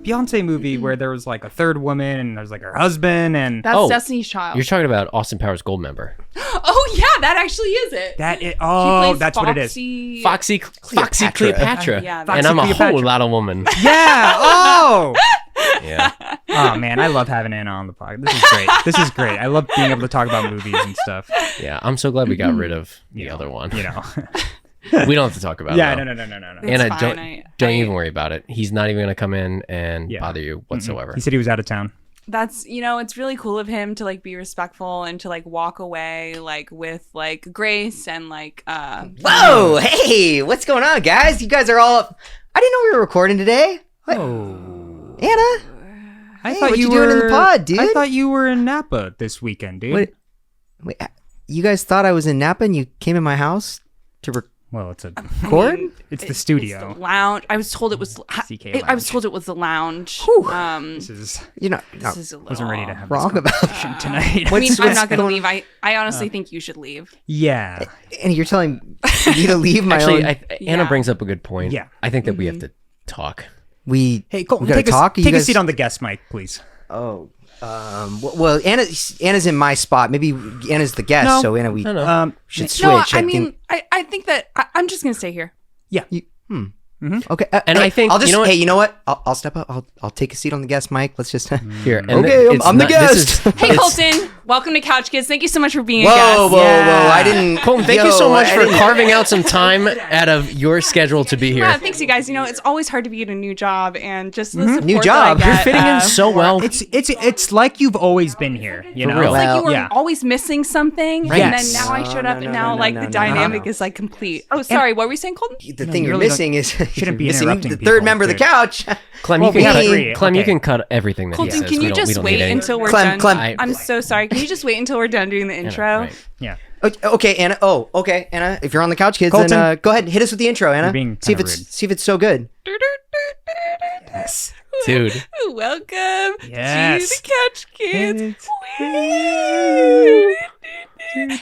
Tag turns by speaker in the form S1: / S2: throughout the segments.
S1: Beyonce movie where there was like a third woman and there's like her husband and
S2: That's Destiny's Child.
S3: You're talking about Austin Powers Goldmember.
S2: Oh yeah, that actually is it.
S1: That's what it is.
S3: Foxy Cleopatra.
S2: Yeah,
S3: and I'm a whole lot of woman.
S1: Yeah. Oh.
S3: Yeah.
S1: Oh man, I love having Anna on the podcast. This is great. I love being able to talk about movies and stuff.
S3: Yeah, I'm so glad we got rid of the other one.
S1: You know.
S3: We don't have to talk about it.
S1: Yeah, no.
S3: Anna, don't even worry about it. He's not even going to come in and bother you whatsoever.
S1: He said he was out of town.
S2: That's, it's really cool of him to like be respectful and to like walk away like with like grace and like
S4: Whoa, hey, what's going on, guys? You guys are all I didn't know we were recording today. What?
S1: Oh.
S4: Anna?
S1: I thought
S4: what
S1: you
S4: doing
S1: were
S4: in the pod, dude?
S1: I thought you were in Napa this weekend, dude.
S4: Wait, you guys thought I was in Napa and you came in my house to
S1: Well, it's a
S4: record?
S1: It's the studio.
S2: It's the lounge. I was told it was. I was told it was the lounge.
S1: This is
S2: this is a little
S1: wasn't ready to have
S4: wrong
S1: this
S4: about
S1: conversation tonight.
S2: I mean, I'm not going to leave. I honestly think you should leave.
S1: Yeah.
S4: And you're telling me to leave my
S3: Actually,
S4: own...
S3: Anna brings up a good point.
S1: Yeah.
S3: I think that we have to talk.
S1: Hey, Colton,
S4: we gotta talk?
S1: Take a seat on the guest mic, please.
S4: Oh. Well, Anna's in my spot. Maybe Anna's the guest, so Anna, we should switch.
S2: No, I think that I'm just going to stay here.
S1: Yeah.
S4: Okay,
S3: And I think
S4: I'll just.
S3: you know what?
S4: Hey, you know what? I'll step up. I'll take a seat on the guest mic. Let's just.
S3: Here. And
S4: Okay, I'm the guest.
S2: Hey, Colton. Welcome to Couch Kids. Thank you so much for being a
S4: Whoa,
S2: guest.
S4: whoa! I didn't.
S3: Colton, thank you so much for carving out some time out of your schedule to be here.
S2: Yeah, thanks, you guys. It's always hard to be in a new job, and just the support
S4: New
S2: that
S4: job.
S2: I get,
S3: You're fitting in so well.
S1: It's like you've always been here, you know.
S3: real.
S2: It's like you were
S1: Yeah.
S2: always missing something,
S1: Right.
S2: and
S1: Yes.
S2: then now I showed up, and now the dynamic is like complete. Oh, sorry, what were we saying, Colton?
S4: The thing
S1: you
S4: you're
S1: really
S4: missing is
S1: shouldn't be
S4: missing
S1: interrupting
S4: the
S1: people,
S4: third member of the
S1: dude.
S4: couch.
S3: Clem,
S1: Well,
S3: you can
S1: we
S3: cut. Clem, you
S1: okay.
S3: can cut everything that he
S2: Colton,
S3: says.
S2: can
S3: We
S2: you
S3: don't- we
S2: just
S3: don't need
S2: wait
S3: any-
S2: until we're
S4: Clem,
S2: done?
S4: Clem.
S2: I'm so sorry. Can you just wait until we're done doing the
S3: I know,
S2: intro?
S3: right.
S1: Yeah.
S4: Okay, Anna. Oh, okay, Anna. If you're on the couch, kids,
S1: Colton.
S4: then go ahead, hit us with the intro, Anna.
S1: You're being
S4: See if
S1: kinda
S4: it's so good.
S1: Yes.
S3: Dude.
S2: Welcome
S1: Yes.
S2: to the Couch Kids.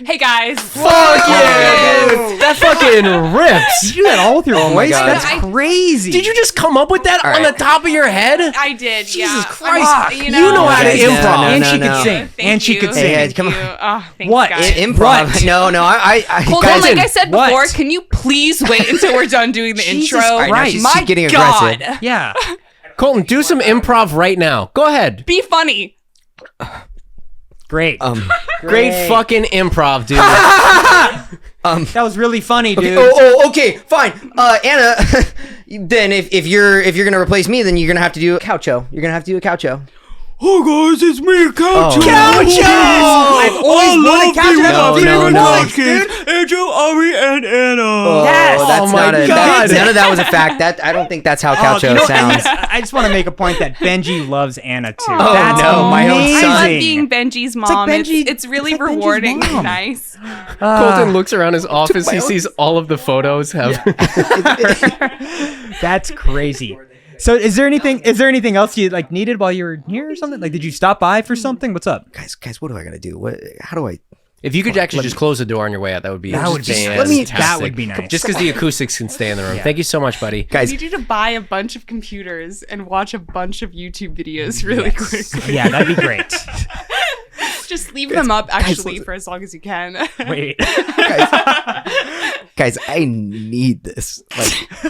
S2: Hey guys.
S3: Fuck yeah! That fucking rips.
S1: Did you do that all with your voice?
S4: God.
S1: That's crazy.
S3: Did you just come up with that on the top of your head?
S2: I did.
S3: Jesus
S2: yeah.
S3: Christ.
S2: You
S3: You know how to
S4: Okay,
S3: improv.
S4: no,
S1: and
S4: no,
S1: she
S4: no.
S1: could sing.
S2: Thank
S1: And she
S2: you.
S1: could sing.
S4: Hey,
S2: Thank
S4: come on.
S2: you. Oh, thanks,
S1: What?
S2: guys.
S4: Improv.
S1: What?
S4: No.
S2: Colton,
S4: guys,
S2: like I said
S1: What?
S2: before, can you please wait until we're done doing the
S1: Jesus
S2: intro?
S1: Christ.
S4: now she's
S2: My
S4: getting
S2: God.
S4: aggressive.
S1: Yeah.
S3: Colton, do some improv right now. Go ahead.
S2: Be funny.
S1: Great.
S3: Great fucking improv, dude.
S1: That was really funny, dude.
S4: Okay, fine. Anna, then if you're gonna replace me, then you're gonna have to do a coucho. You're gonna have to do a coucho.
S1: Oh, guys, it's me, Coucho.
S4: Coucho! I've always wanted coucho.
S1: No, dude. Andrew, Ari, and Anna.
S4: Yes. That's
S3: Oh my
S4: not
S3: God.
S4: none of that was a fact. I don't think that's how coucho
S1: You know,
S4: sounds.
S1: I just want to make a point that Benji loves Anna too.
S4: Oh,
S1: That's
S4: no, my own
S1: amazing.
S4: son.
S2: I love being Benji's mom.
S1: Benji-
S2: it's really
S1: it's like Benji's
S2: rewarding
S1: mom.
S2: and nice.
S3: Colton looks around his office. He sees all of the photos have.
S1: That's crazy. So, is there anything else you like needed while you were here or something? Like, did you stop by for something? What's up?
S4: Guys, what do I gotta do? How do I?
S3: If you could actually just close the door on your way out, that would be
S1: That would be-
S3: fantastic.
S1: that would be nice.
S3: Just because the acoustics can stay in the room.
S1: Yeah.
S3: Thank you so much, buddy.
S2: I
S4: Guys,
S2: need you to buy a bunch of computers and watch a bunch of YouTube videos really quickly.
S1: Yeah, that'd be great.
S2: Just leave them up actually
S4: listen.
S2: for as long as you can.
S1: Wait.
S4: guys, I need this.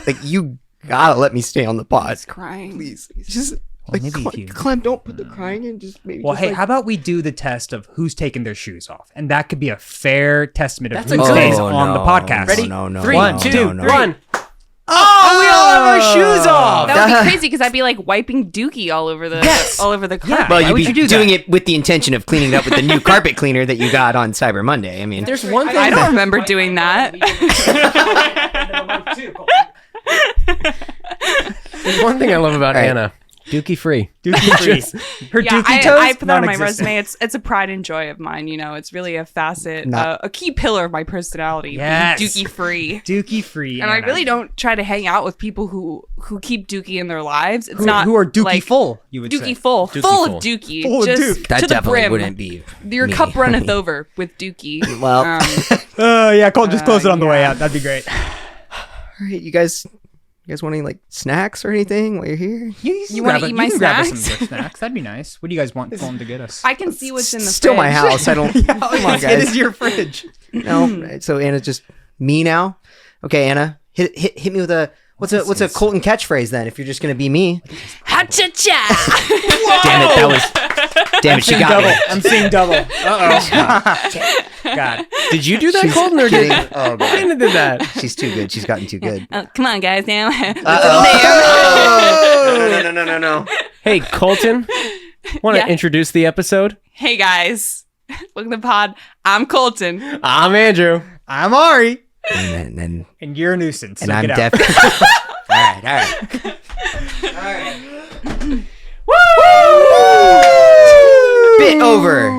S4: Like you gotta let me stay on the pod.
S2: Crying.
S4: Please, just
S1: maybe if you-
S4: Clem, don't put the crying in. Just maybe.
S1: Well,
S4: just
S1: hey,
S4: like,
S1: how about we do the test of who's taking their shoes off, and that could be a fair testament of
S3: That's
S1: who
S3: a good-
S1: stays
S4: Oh,
S1: on the
S4: no,
S1: podcast.
S4: Ready? No,
S3: 3,
S4: no,
S3: 2,
S4: no.
S3: 1. Oh, we all have our shoes off.
S2: That would be crazy because I'd be like wiping Dookie all over the carpet.
S1: Yeah.
S4: Well,
S1: Why
S4: you'd
S1: would
S4: be
S1: you do
S4: doing
S1: that?
S4: it with the intention of cleaning it up with the new carpet cleaner that you got on Cyber Monday. I mean,
S3: There's one thing.
S2: I don't remember doing that.
S3: There's one thing I love about
S4: All right.
S3: Anna. Dookie free.
S1: Dookie free. Her
S2: Yeah,
S1: dookie toes.
S2: I put that on my
S1: non-existent.
S2: resume. It's a pride and joy of mine. It's really a facet,
S4: Not-
S2: a key pillar of my personality.
S1: Yes.
S2: Being Dookie free.
S1: Dookie free.
S2: And I
S1: Anna.
S2: really don't try to hang out with people who keep Dookie in their lives. It's not
S1: who are Dookie
S2: like,
S1: full. You would
S2: Dookie
S1: say.
S2: full,
S3: Dookie
S2: full
S3: full.
S2: of Dookie,
S1: Full of
S2: just
S1: Duke.
S4: that
S2: to the
S4: definitely
S2: brim.
S4: wouldn't be.
S2: Your
S4: me.
S2: cup runneth over with Dookie.
S4: Well,
S1: Yeah, Cole, just close it on the way
S2: yeah.
S1: out. That'd be great.
S4: all right, you guys You guys want any like snacks or anything while you're here?
S2: You want to eat my
S1: grab us
S2: snacks?
S1: some good snacks. That'd be nice. What do you guys want Colton to get us?
S2: I can see what's in the
S4: Still
S2: fridge.
S4: my house. I don't. Come on,
S1: It
S4: guys.
S1: is your fridge.
S4: No. So Anna's just me now. Okay, Anna, hit me with a what's a Colton catchphrase then? If you're just gonna be me.
S2: Ha-cha-cha!
S4: Damn it, that was. Damn it, she got me.
S1: I'm seeing double. God.
S3: Did you do that, Colton, or did
S4: Kidding. Oh god,
S3: Brandon did that?
S4: she's too good. She's gotten too good.
S2: Oh, come on, guys, now.
S4: Oh, no.
S3: Hey, Colton, want to
S2: Yeah.
S3: introduce the episode?
S2: Hey, guys. Welcome to the pod. I'm Colton.
S3: I'm Andrew.
S1: I'm Ari.
S4: And
S1: And you're a nuisance. So
S4: I'm
S1: get out.
S4: deaf. All right. Bit over.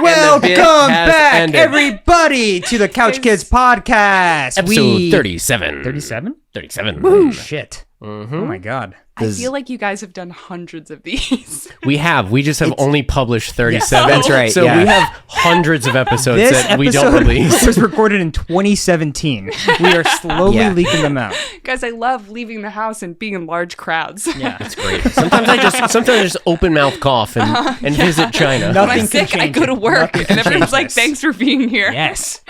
S1: Welcome
S3: bit has
S1: back,
S3: ended.
S1: everybody, to the Couch Kids podcast.
S3: Episode 37.
S1: 37?
S3: 37.
S1: Woo, shit.
S3: Mhm.
S1: Oh my god.
S2: I feel like you guys have done hundreds of these.
S3: We have. We just have only published 37.
S4: That's right,
S3: So
S4: yeah.
S3: we have hundreds of episodes
S1: This
S3: that we
S1: episode
S3: don't release.
S1: was recorded in 2017. We are slowly
S4: Yeah.
S1: leaking them out.
S2: Guys, I love leaving the house and being in large crowds.
S1: Yeah.
S3: That's great. Sometimes I just open mouth cough and visit China.
S2: When
S1: Nothing
S2: I'm
S1: can
S2: sick, I
S1: change
S2: go
S1: it.
S2: to work,
S1: Nothing
S2: and
S1: can
S2: everyone's
S1: change
S2: like,
S1: this.
S2: "Thanks for being here."
S1: Yes.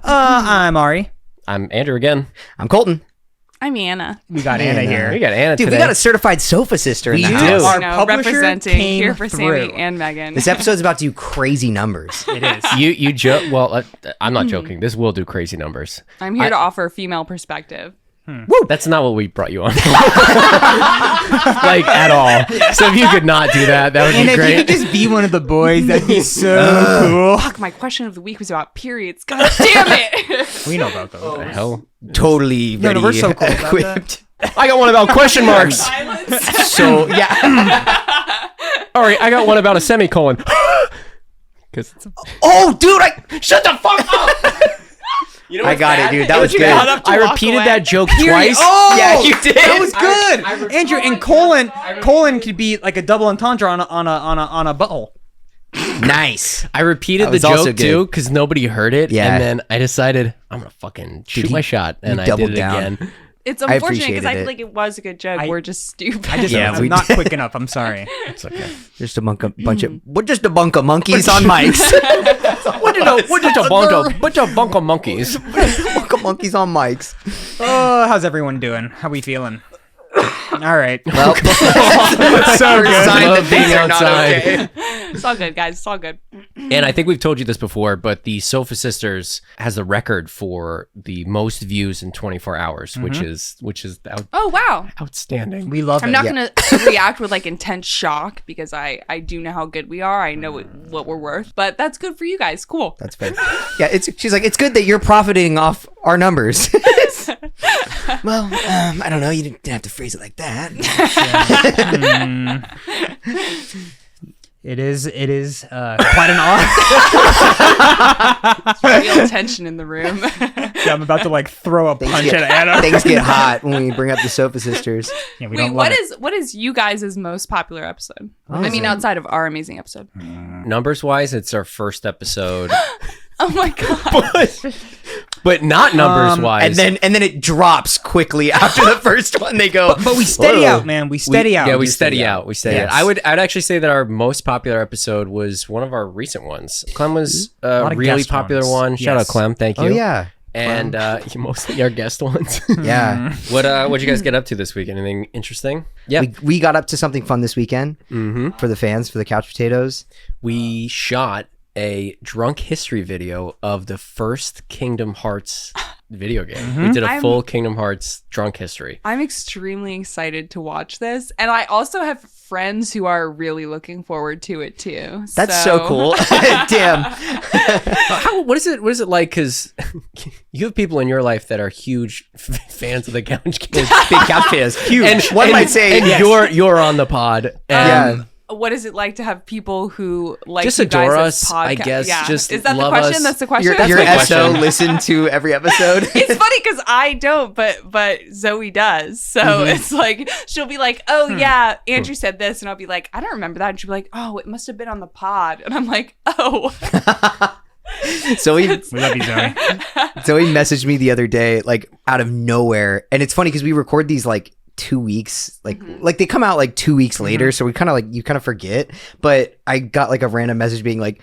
S1: I'm Ari.
S3: I'm Andrew again.
S4: I'm Colton.
S2: I'm Anna.
S1: We got
S4: Man,
S1: Anna here.
S3: We got Anna
S4: Dude,
S3: today.
S4: we got a certified sofa sister in
S3: We
S4: the
S3: do.
S4: house.
S1: Our
S2: You know,
S1: publisher
S2: representing
S1: came
S2: here for
S1: through.
S2: Sammy and Megan.
S4: This episode's about to do crazy numbers.
S1: It is.
S3: You joke. Well, I'm not joking. This will do crazy numbers.
S2: I'm here to offer a female perspective.
S3: That's not what we brought you on. Like at all. So if you could not do that, that would
S1: And
S3: be
S1: if you
S3: great.
S1: could just be one of the boys, that'd be so cool.
S2: Fuck, my question of the week was about periods. God damn it!
S1: We know about those.
S3: The hell?
S4: Totally
S1: No,
S4: ready,
S1: we're so cool about
S4: equipped.
S3: I got one about question marks.
S2: Silence.
S4: So yeah,
S3: All right, I got one about a semicolon. Because
S4: oh dude,
S3: shut the fuck up. You know
S4: I
S3: what's
S4: got
S3: bad?
S4: it, dude. That was
S3: You
S4: good.
S3: got up to I
S2: walk
S3: repeated
S2: away.
S3: that joke twice.
S1: Oh,
S4: Yeah, you did.
S1: That was good,
S3: I
S1: Andrew. And colon could be like a double entendre on a butthole.
S4: Nice.
S3: I repeated
S4: That
S3: the
S4: was also
S3: joke
S4: good.
S3: too because nobody heard it.
S4: Yeah.
S3: And then I decided I'm gonna fucking shoot my shot, and I did
S4: doubled
S3: it
S4: down.
S3: again.
S2: It's
S4: I
S2: unfortunate because I
S4: appreciated
S2: feel
S4: it.
S2: like it was a good joke. We're just stupid.
S4: Yeah,
S1: I'm
S4: we
S1: not
S4: did.
S1: quick enough. I'm sorry.
S3: It's okay.
S4: Just a bunch of monkeys on mics.
S3: What did a bunch of bunko monkeys?
S4: Bunch of monkeys on mics.
S1: Oh, how's everyone doing? How we feeling? All right.
S4: Well,
S1: So good.
S4: sign
S3: Love
S4: that things
S3: being
S4: are not
S3: outside.
S4: okay.
S2: It's all good, guys. It's all good.
S3: And I think we've told you this before, but the Sofa Sisters has the record for the most views in 24 hours, which is
S2: Oh wow!
S3: outstanding.
S1: We love
S2: I'm
S1: it.
S2: not gonna react with like intense shock because I do know how good we are. I know what we're worth, but that's good for you guys. Cool.
S4: That's fair. Yeah, she's like, it's good that you're profiting off our numbers. Well, I don't know. You didn't have to phrase it like that.
S1: It is quite an honor.
S2: Real tension in the room.
S1: Yeah, I'm about to like throw a punch at Anna.
S4: Things get hot when we bring up the Sofa Sisters.
S1: Yeah, we
S2: Wait,
S1: don't love it.
S2: what is you guys' most popular episode? I mean, outside of our amazing episode.
S3: Numbers wise, it's our first episode,
S2: Oh my god!
S3: but not numbers wise.
S4: And then it drops quickly after the first one. They go,
S1: But we steady
S4: "Whoa."
S1: out, man. We steady out.
S3: Yeah, we steady out. We steady
S4: Yes.
S3: out. I'd actually say that our most popular episode was one of our recent ones. Clem was a
S1: lot of
S3: really
S1: guest
S3: popular
S1: ones.
S3: one. Shout
S1: Yes.
S3: out Clem, thank you.
S4: Oh yeah,
S3: And mostly our guest ones.
S4: yeah.
S3: What'd you guys get up to this week? Anything interesting? Yeah,
S4: We got up to something fun this weekend for the fans, for the Couch Potatoes.
S3: we shot a drunk history video of the first Kingdom Hearts video game. We did a full Kingdom Hearts drunk history.
S2: I'm extremely excited to watch this, and I also have friends who are really looking forward to it too.
S4: That's so cool. Damn.
S3: What is it like? Because you have people in your life that are huge fans of the Couch Kids,
S4: Big Couch Potatoes. Huge. One might say.
S3: and
S4: yes.
S3: you're on the pod.
S4: Yeah.
S2: What is it like to have people who like
S3: Just
S2: you guys
S3: adore
S2: as
S3: us, I
S2: podca-
S3: guess.
S2: Yeah.
S3: Just
S2: is that the
S3: love
S2: question?
S3: us.
S2: That's the question.
S3: That's
S4: Your
S3: my
S4: SO
S3: question.
S4: listen to every episode.
S2: It's funny because I don't, but Zoe does. So it's like she'll be like, "Oh yeah, Andrew said this," and I'll be like, "I don't remember that," and she'll be like, "Oh, it must have been on the pod," and I'm like, "Oh."
S4: Zoe
S1: We love you, Zoe.
S4: Zoe messaged me the other day, like out of nowhere, and it's funny because we record these like 2 weeks, like they come out like 2 weeks later, so we kind of like you kind of forget. But I got like a random message being like,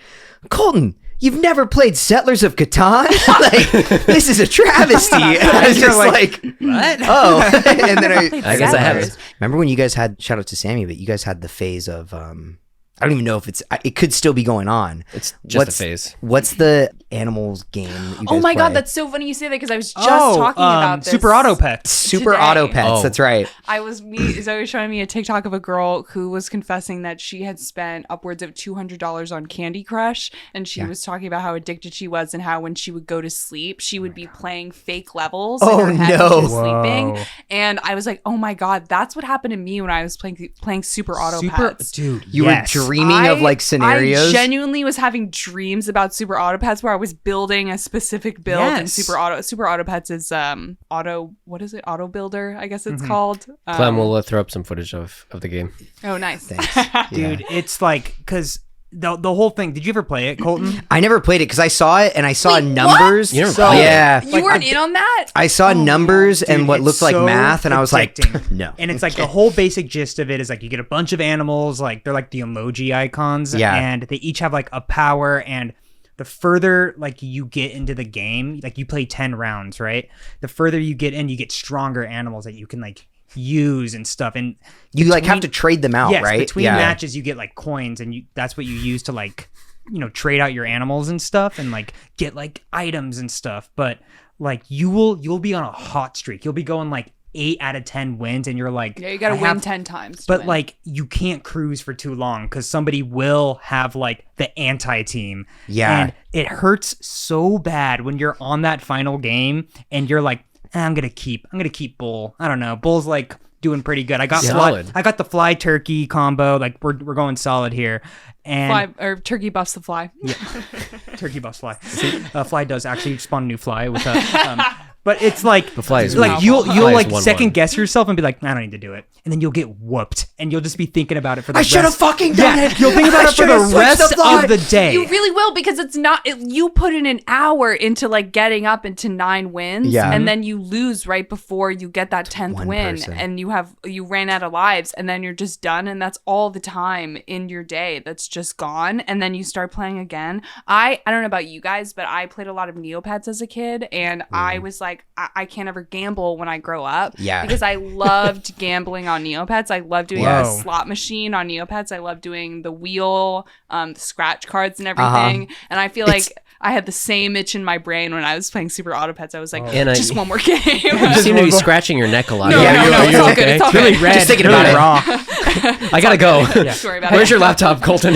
S4: Colton, you've never played Settlers of Catan? Like, this is a travesty. And I was just like,
S1: what?
S4: oh. And then
S3: I guess I haven't.
S4: remember when you guys had, shout out to Sammy, but you guys had the phase of, I don't even know if it could still be going on.
S3: It's just a phase.
S4: What's the animals game that you guys
S2: Oh my God,
S4: play?
S2: that's so funny you say that because I was just talking about this.
S1: Super Auto Pets.
S4: Super
S2: today.
S4: Auto Pets.
S3: Oh.
S4: That's right.
S2: Zoe was showing me a TikTok of a girl who was confessing that she had spent upwards of $200 on Candy Crush, and she was talking about how addicted she was and how when she would go to sleep, she would be playing fake levels
S4: Oh,
S2: in her head
S4: no.
S2: when she was sleeping.
S1: Whoa.
S2: And I was like, oh my God, that's what happened to me when I was playing Super Auto Pets.
S1: Dude,
S4: You
S1: yes.
S4: were dreaming of like scenarios.
S2: I genuinely was having dreams about Super Auto Pets where I was building a specific build in
S1: Yes.
S2: Super Auto Pets is Auto Builder, I guess it's called.
S3: Clem will throw up some footage of the game.
S2: Oh, nice.
S4: Thanks.
S1: Dude, it's like, because the whole thing, did you ever play it, Colton?
S4: I never played it because I saw it and I saw
S2: Wait,
S4: numbers.
S3: You never played it?
S4: Yeah.
S2: You weren't in on that?
S4: I saw numbers and
S1: Dude,
S4: what
S1: it's
S4: looked like
S1: so
S4: math, and I was like,
S1: addicting.
S4: no.
S1: And it's like the whole basic gist of it is like you get a bunch of animals, like they're like the emoji icons,
S4: Yeah.
S1: and they each have like a power. And the further like you get into the game, like you play 10 rounds, right? The further you get in, you get stronger animals that you can like use and stuff. And
S4: You like have to trade them out,
S1: yes,
S4: right?
S1: between matches you get like coins, and that's what you use to like, trade out your animals and stuff, and like get like items and stuff. But like you'll be on a hot streak. You'll be going like 8 out of 10 wins, and you're like,
S2: Yeah, you gotta
S1: I
S2: win
S1: have-
S2: 10 times. to
S1: But
S2: win.
S1: like you can't cruise for too long because somebody will have like the anti-team.
S4: Yeah.
S1: And it hurts so bad when you're on that final game and you're like, I'm gonna keep Bull. I don't know. Bull's like doing pretty good. I got
S3: Solid.
S1: I got the fly turkey combo. Like we're going solid here. And
S2: turkey buffs the fly.
S1: turkey buffs fly. Fly does actually spawn a new fly with a. But it's like
S3: The fly is
S1: like
S3: weak.
S1: you'll
S3: Fly is
S1: like
S3: 1-1.
S1: second guess yourself and be like, I don't need to do it, and then you'll get whooped, and you'll just be thinking about it for the
S4: I
S1: rest.
S4: should have fucking done it.
S1: You'll think about
S4: I
S1: it for
S4: should've
S1: the
S4: switched
S1: rest
S4: the fly.
S1: of the day.
S2: You really will because it's not. You put in an hour into like getting up into 9 wins,
S4: Yeah.
S2: and then you lose right before you get that 10th
S4: one
S2: win,
S4: person.
S2: and you ran out of lives, and then you're just done, and that's all the time in your day that's just gone, and then you start playing again. I don't know about you guys, but I played a lot of Neopets as a kid, and I was like, I can't ever gamble when I grow up,
S4: Yeah.
S2: because I loved gambling on Neopets. I loved doing
S1: Whoa.
S2: the slot machine on Neopets. I loved doing the wheel, the scratch cards and everything. And I feel like I had the same itch in my brain when I was playing Super Auto Pets. I was like,
S3: And
S2: just one more game.
S3: You seem to be scratching your neck a lot.
S2: No,
S3: Are
S2: no,
S3: you-
S2: no,
S3: are
S2: it's
S3: you
S2: all
S3: okay?
S2: good. It's all
S1: really
S2: good.
S1: red.
S4: Just thinking
S1: really
S4: about it.
S1: raw.
S3: I gotta go.
S2: Sorry about
S3: Where's
S2: it.
S3: your laptop, Colton?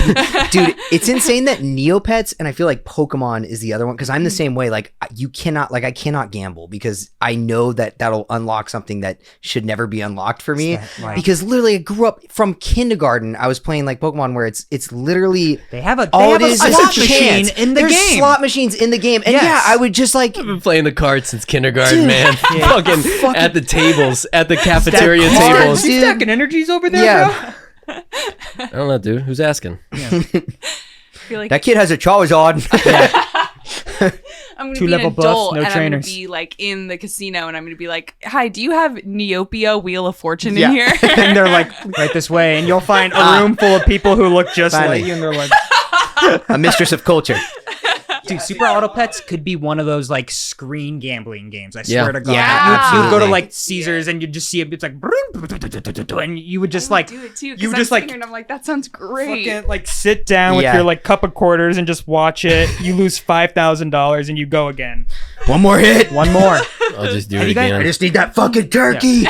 S4: Dude, it's insane that Neopets and I feel like Pokemon is the other one because I'm the same way. Like you cannot, like I cannot gamble because I know that that'll unlock something that should never be unlocked for me.
S1: Like-
S4: Because literally, I grew up from kindergarten. I was playing like Pokemon where it's literally
S1: They have a
S4: all
S1: they
S4: it
S1: have a
S4: is
S1: slot
S4: a
S1: machine
S4: chance.
S1: in the
S4: There's
S1: game.
S4: slot machines in the game, and
S1: Yes.
S4: yeah, I would just like.
S3: I've been playing the cards since kindergarten,
S4: Dude.
S3: man. Fucking at the tables, at the cafeteria
S4: cards,
S3: tables.
S4: dude.
S1: You stacking energies over there,
S4: Yeah.
S1: bro?
S3: I don't know, dude. Who's asking?
S2: I feel like
S4: That kid has a Charizard.
S2: I'm gonna
S1: Two
S2: be an
S1: level buffs,
S2: adult
S1: no
S2: and
S1: trainers.
S2: I'm gonna be like in the casino and I'm gonna be like, hi, do you have Neopia Wheel of Fortune
S4: Yeah.
S2: in here?
S1: And they're like, right this way, and you'll find a room full of people who look just
S4: Finally.
S1: like you, and they're like,
S4: A mistress of culture.
S1: dude, Super Auto Pets could be one of those like screen gambling games. I
S3: Yeah.
S1: swear to God.
S4: Yeah,
S1: You would go to
S4: absolutely.
S1: like Caesars and you just see it. It's like, and you would just like,
S2: do it too.
S1: you would
S2: I'm
S1: just like
S2: sitting here and I'm like, that sounds great.
S1: fucking like sit down with
S4: Yeah.
S1: your like cup of quarters and just watch it. You lose $5,000 and you go again.
S4: One more hit.
S1: One more.
S3: I'll just do
S1: Have
S3: it
S1: you guys-
S3: again.
S4: I just need that fucking turkey.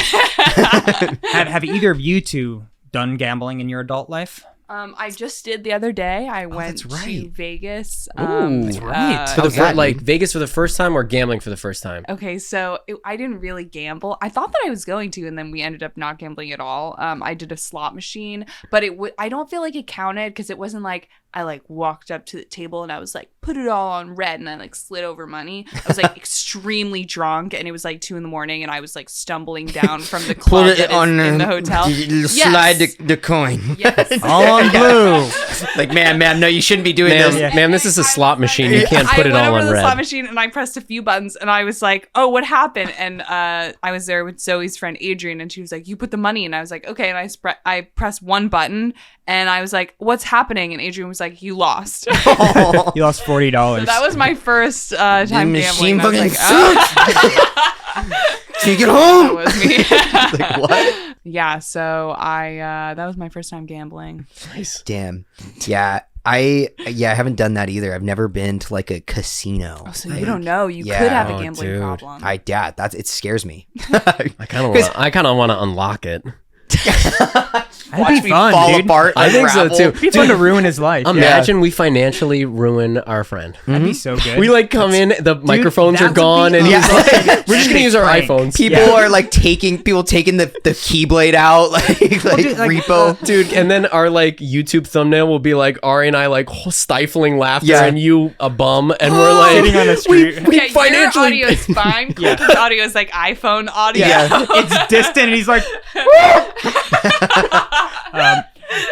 S1: have either of you two done gambling in your adult life?
S2: I just did the other day. I went
S4: that's
S2: to
S4: right.
S2: Vegas.
S1: That's right.
S3: For the
S4: How's that,
S3: like
S4: dude?
S3: Vegas for the first time or gambling for the first time?
S2: Okay, so I didn't really gamble. I thought that I was going to, and then we ended up not gambling at all. I did a slot machine, but I don't feel like it counted because it wasn't like I like walked up to the table and I was like, put it all on red, and I like slid over money. I was like extremely drunk, and it was like 2 a.m, and I was like stumbling down from the club that is in the hotel.
S4: Slide the coin.
S2: Yes.
S1: All on blue.
S4: Like, man, no, you shouldn't be doing this.
S3: Ma'am, this is a slot machine. You can't put it all on
S2: I went over to the slot
S3: red.
S2: machine and I pressed a few buttons and I was like, oh, what happened? And I was there with Zoe's friend Adrian and she was like, you put the money in. I was like, okay. And I pressed one button and I was like, what's happening? And Adrian was like, you lost.
S1: You lost $40.
S2: So that was my first time gambling.
S4: machine
S2: I was
S4: fucking
S2: like, oh.
S4: Take it
S2: That
S4: home.
S2: was me.
S4: Like, what?
S2: Yeah, so that was my first time gambling.
S3: Nice.
S4: Damn. Yeah. I haven't done that either. I've never been to like a casino.
S2: Oh, so you don't know. You
S4: Yeah.
S2: could have a
S3: Oh,
S2: gambling
S3: dude.
S2: problem.
S4: It scares me.
S3: I kind of want to unlock it.
S1: That'd be fun,
S4: fall
S1: dude.
S4: apart.
S3: I think so
S4: unravel.
S3: too.
S1: It'd be fun to ruin his life.
S3: Imagine we financially ruin our friend.
S1: That'd be so good.
S3: We like come in, the microphones
S1: that
S3: are
S1: would
S3: gone,
S1: be
S3: and he's
S1: awesome.
S3: like, we're just gonna use our
S1: Frank.
S3: iPhones.
S4: People are like taking the keyblade out, like
S1: dude, like,
S4: repo.
S3: Dude, and then our like YouTube thumbnail will be like Ari and I like stifling laughter,
S4: Yeah.
S3: and you a bum, and we're like
S1: Sitting on the street.
S3: we
S2: Yeah,
S3: financially.
S2: your audio is fine. Colton's audio is like iPhone audio.
S1: Yeah, it's distant, and he's like.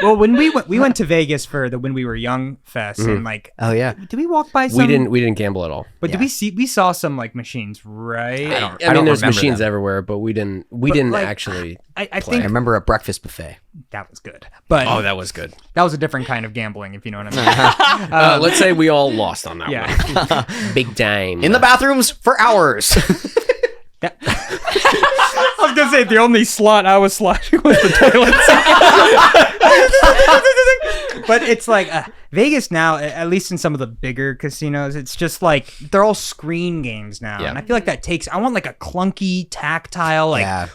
S1: Well, when we went to Vegas for the When We Were Young fest, and like,
S4: Oh yeah.
S1: did we walk by some?
S3: we didn't gamble at all.
S1: But
S4: Yeah.
S1: we saw some like machines, right?
S3: I
S4: don't
S3: mean, there's
S4: remember
S3: machines
S4: them.
S3: everywhere, but we didn't
S1: like,
S3: actually.
S1: I
S4: I
S1: think
S4: remember a breakfast buffet.
S1: that was good, but
S3: Oh, that was good.
S1: that was a different kind of gambling, if you know what I mean.
S3: Let's say we all lost on that
S1: Yeah.
S3: one. Big time.
S4: In the bathrooms for hours.
S1: I was gonna say the only slot I was slotting was the toilets. But it's like Vegas now, at least in some of the bigger casinos, it's just like they're all screen games now,
S3: Yeah.
S1: and I feel like that takes. I want like a clunky, tactile, like
S4: Yeah.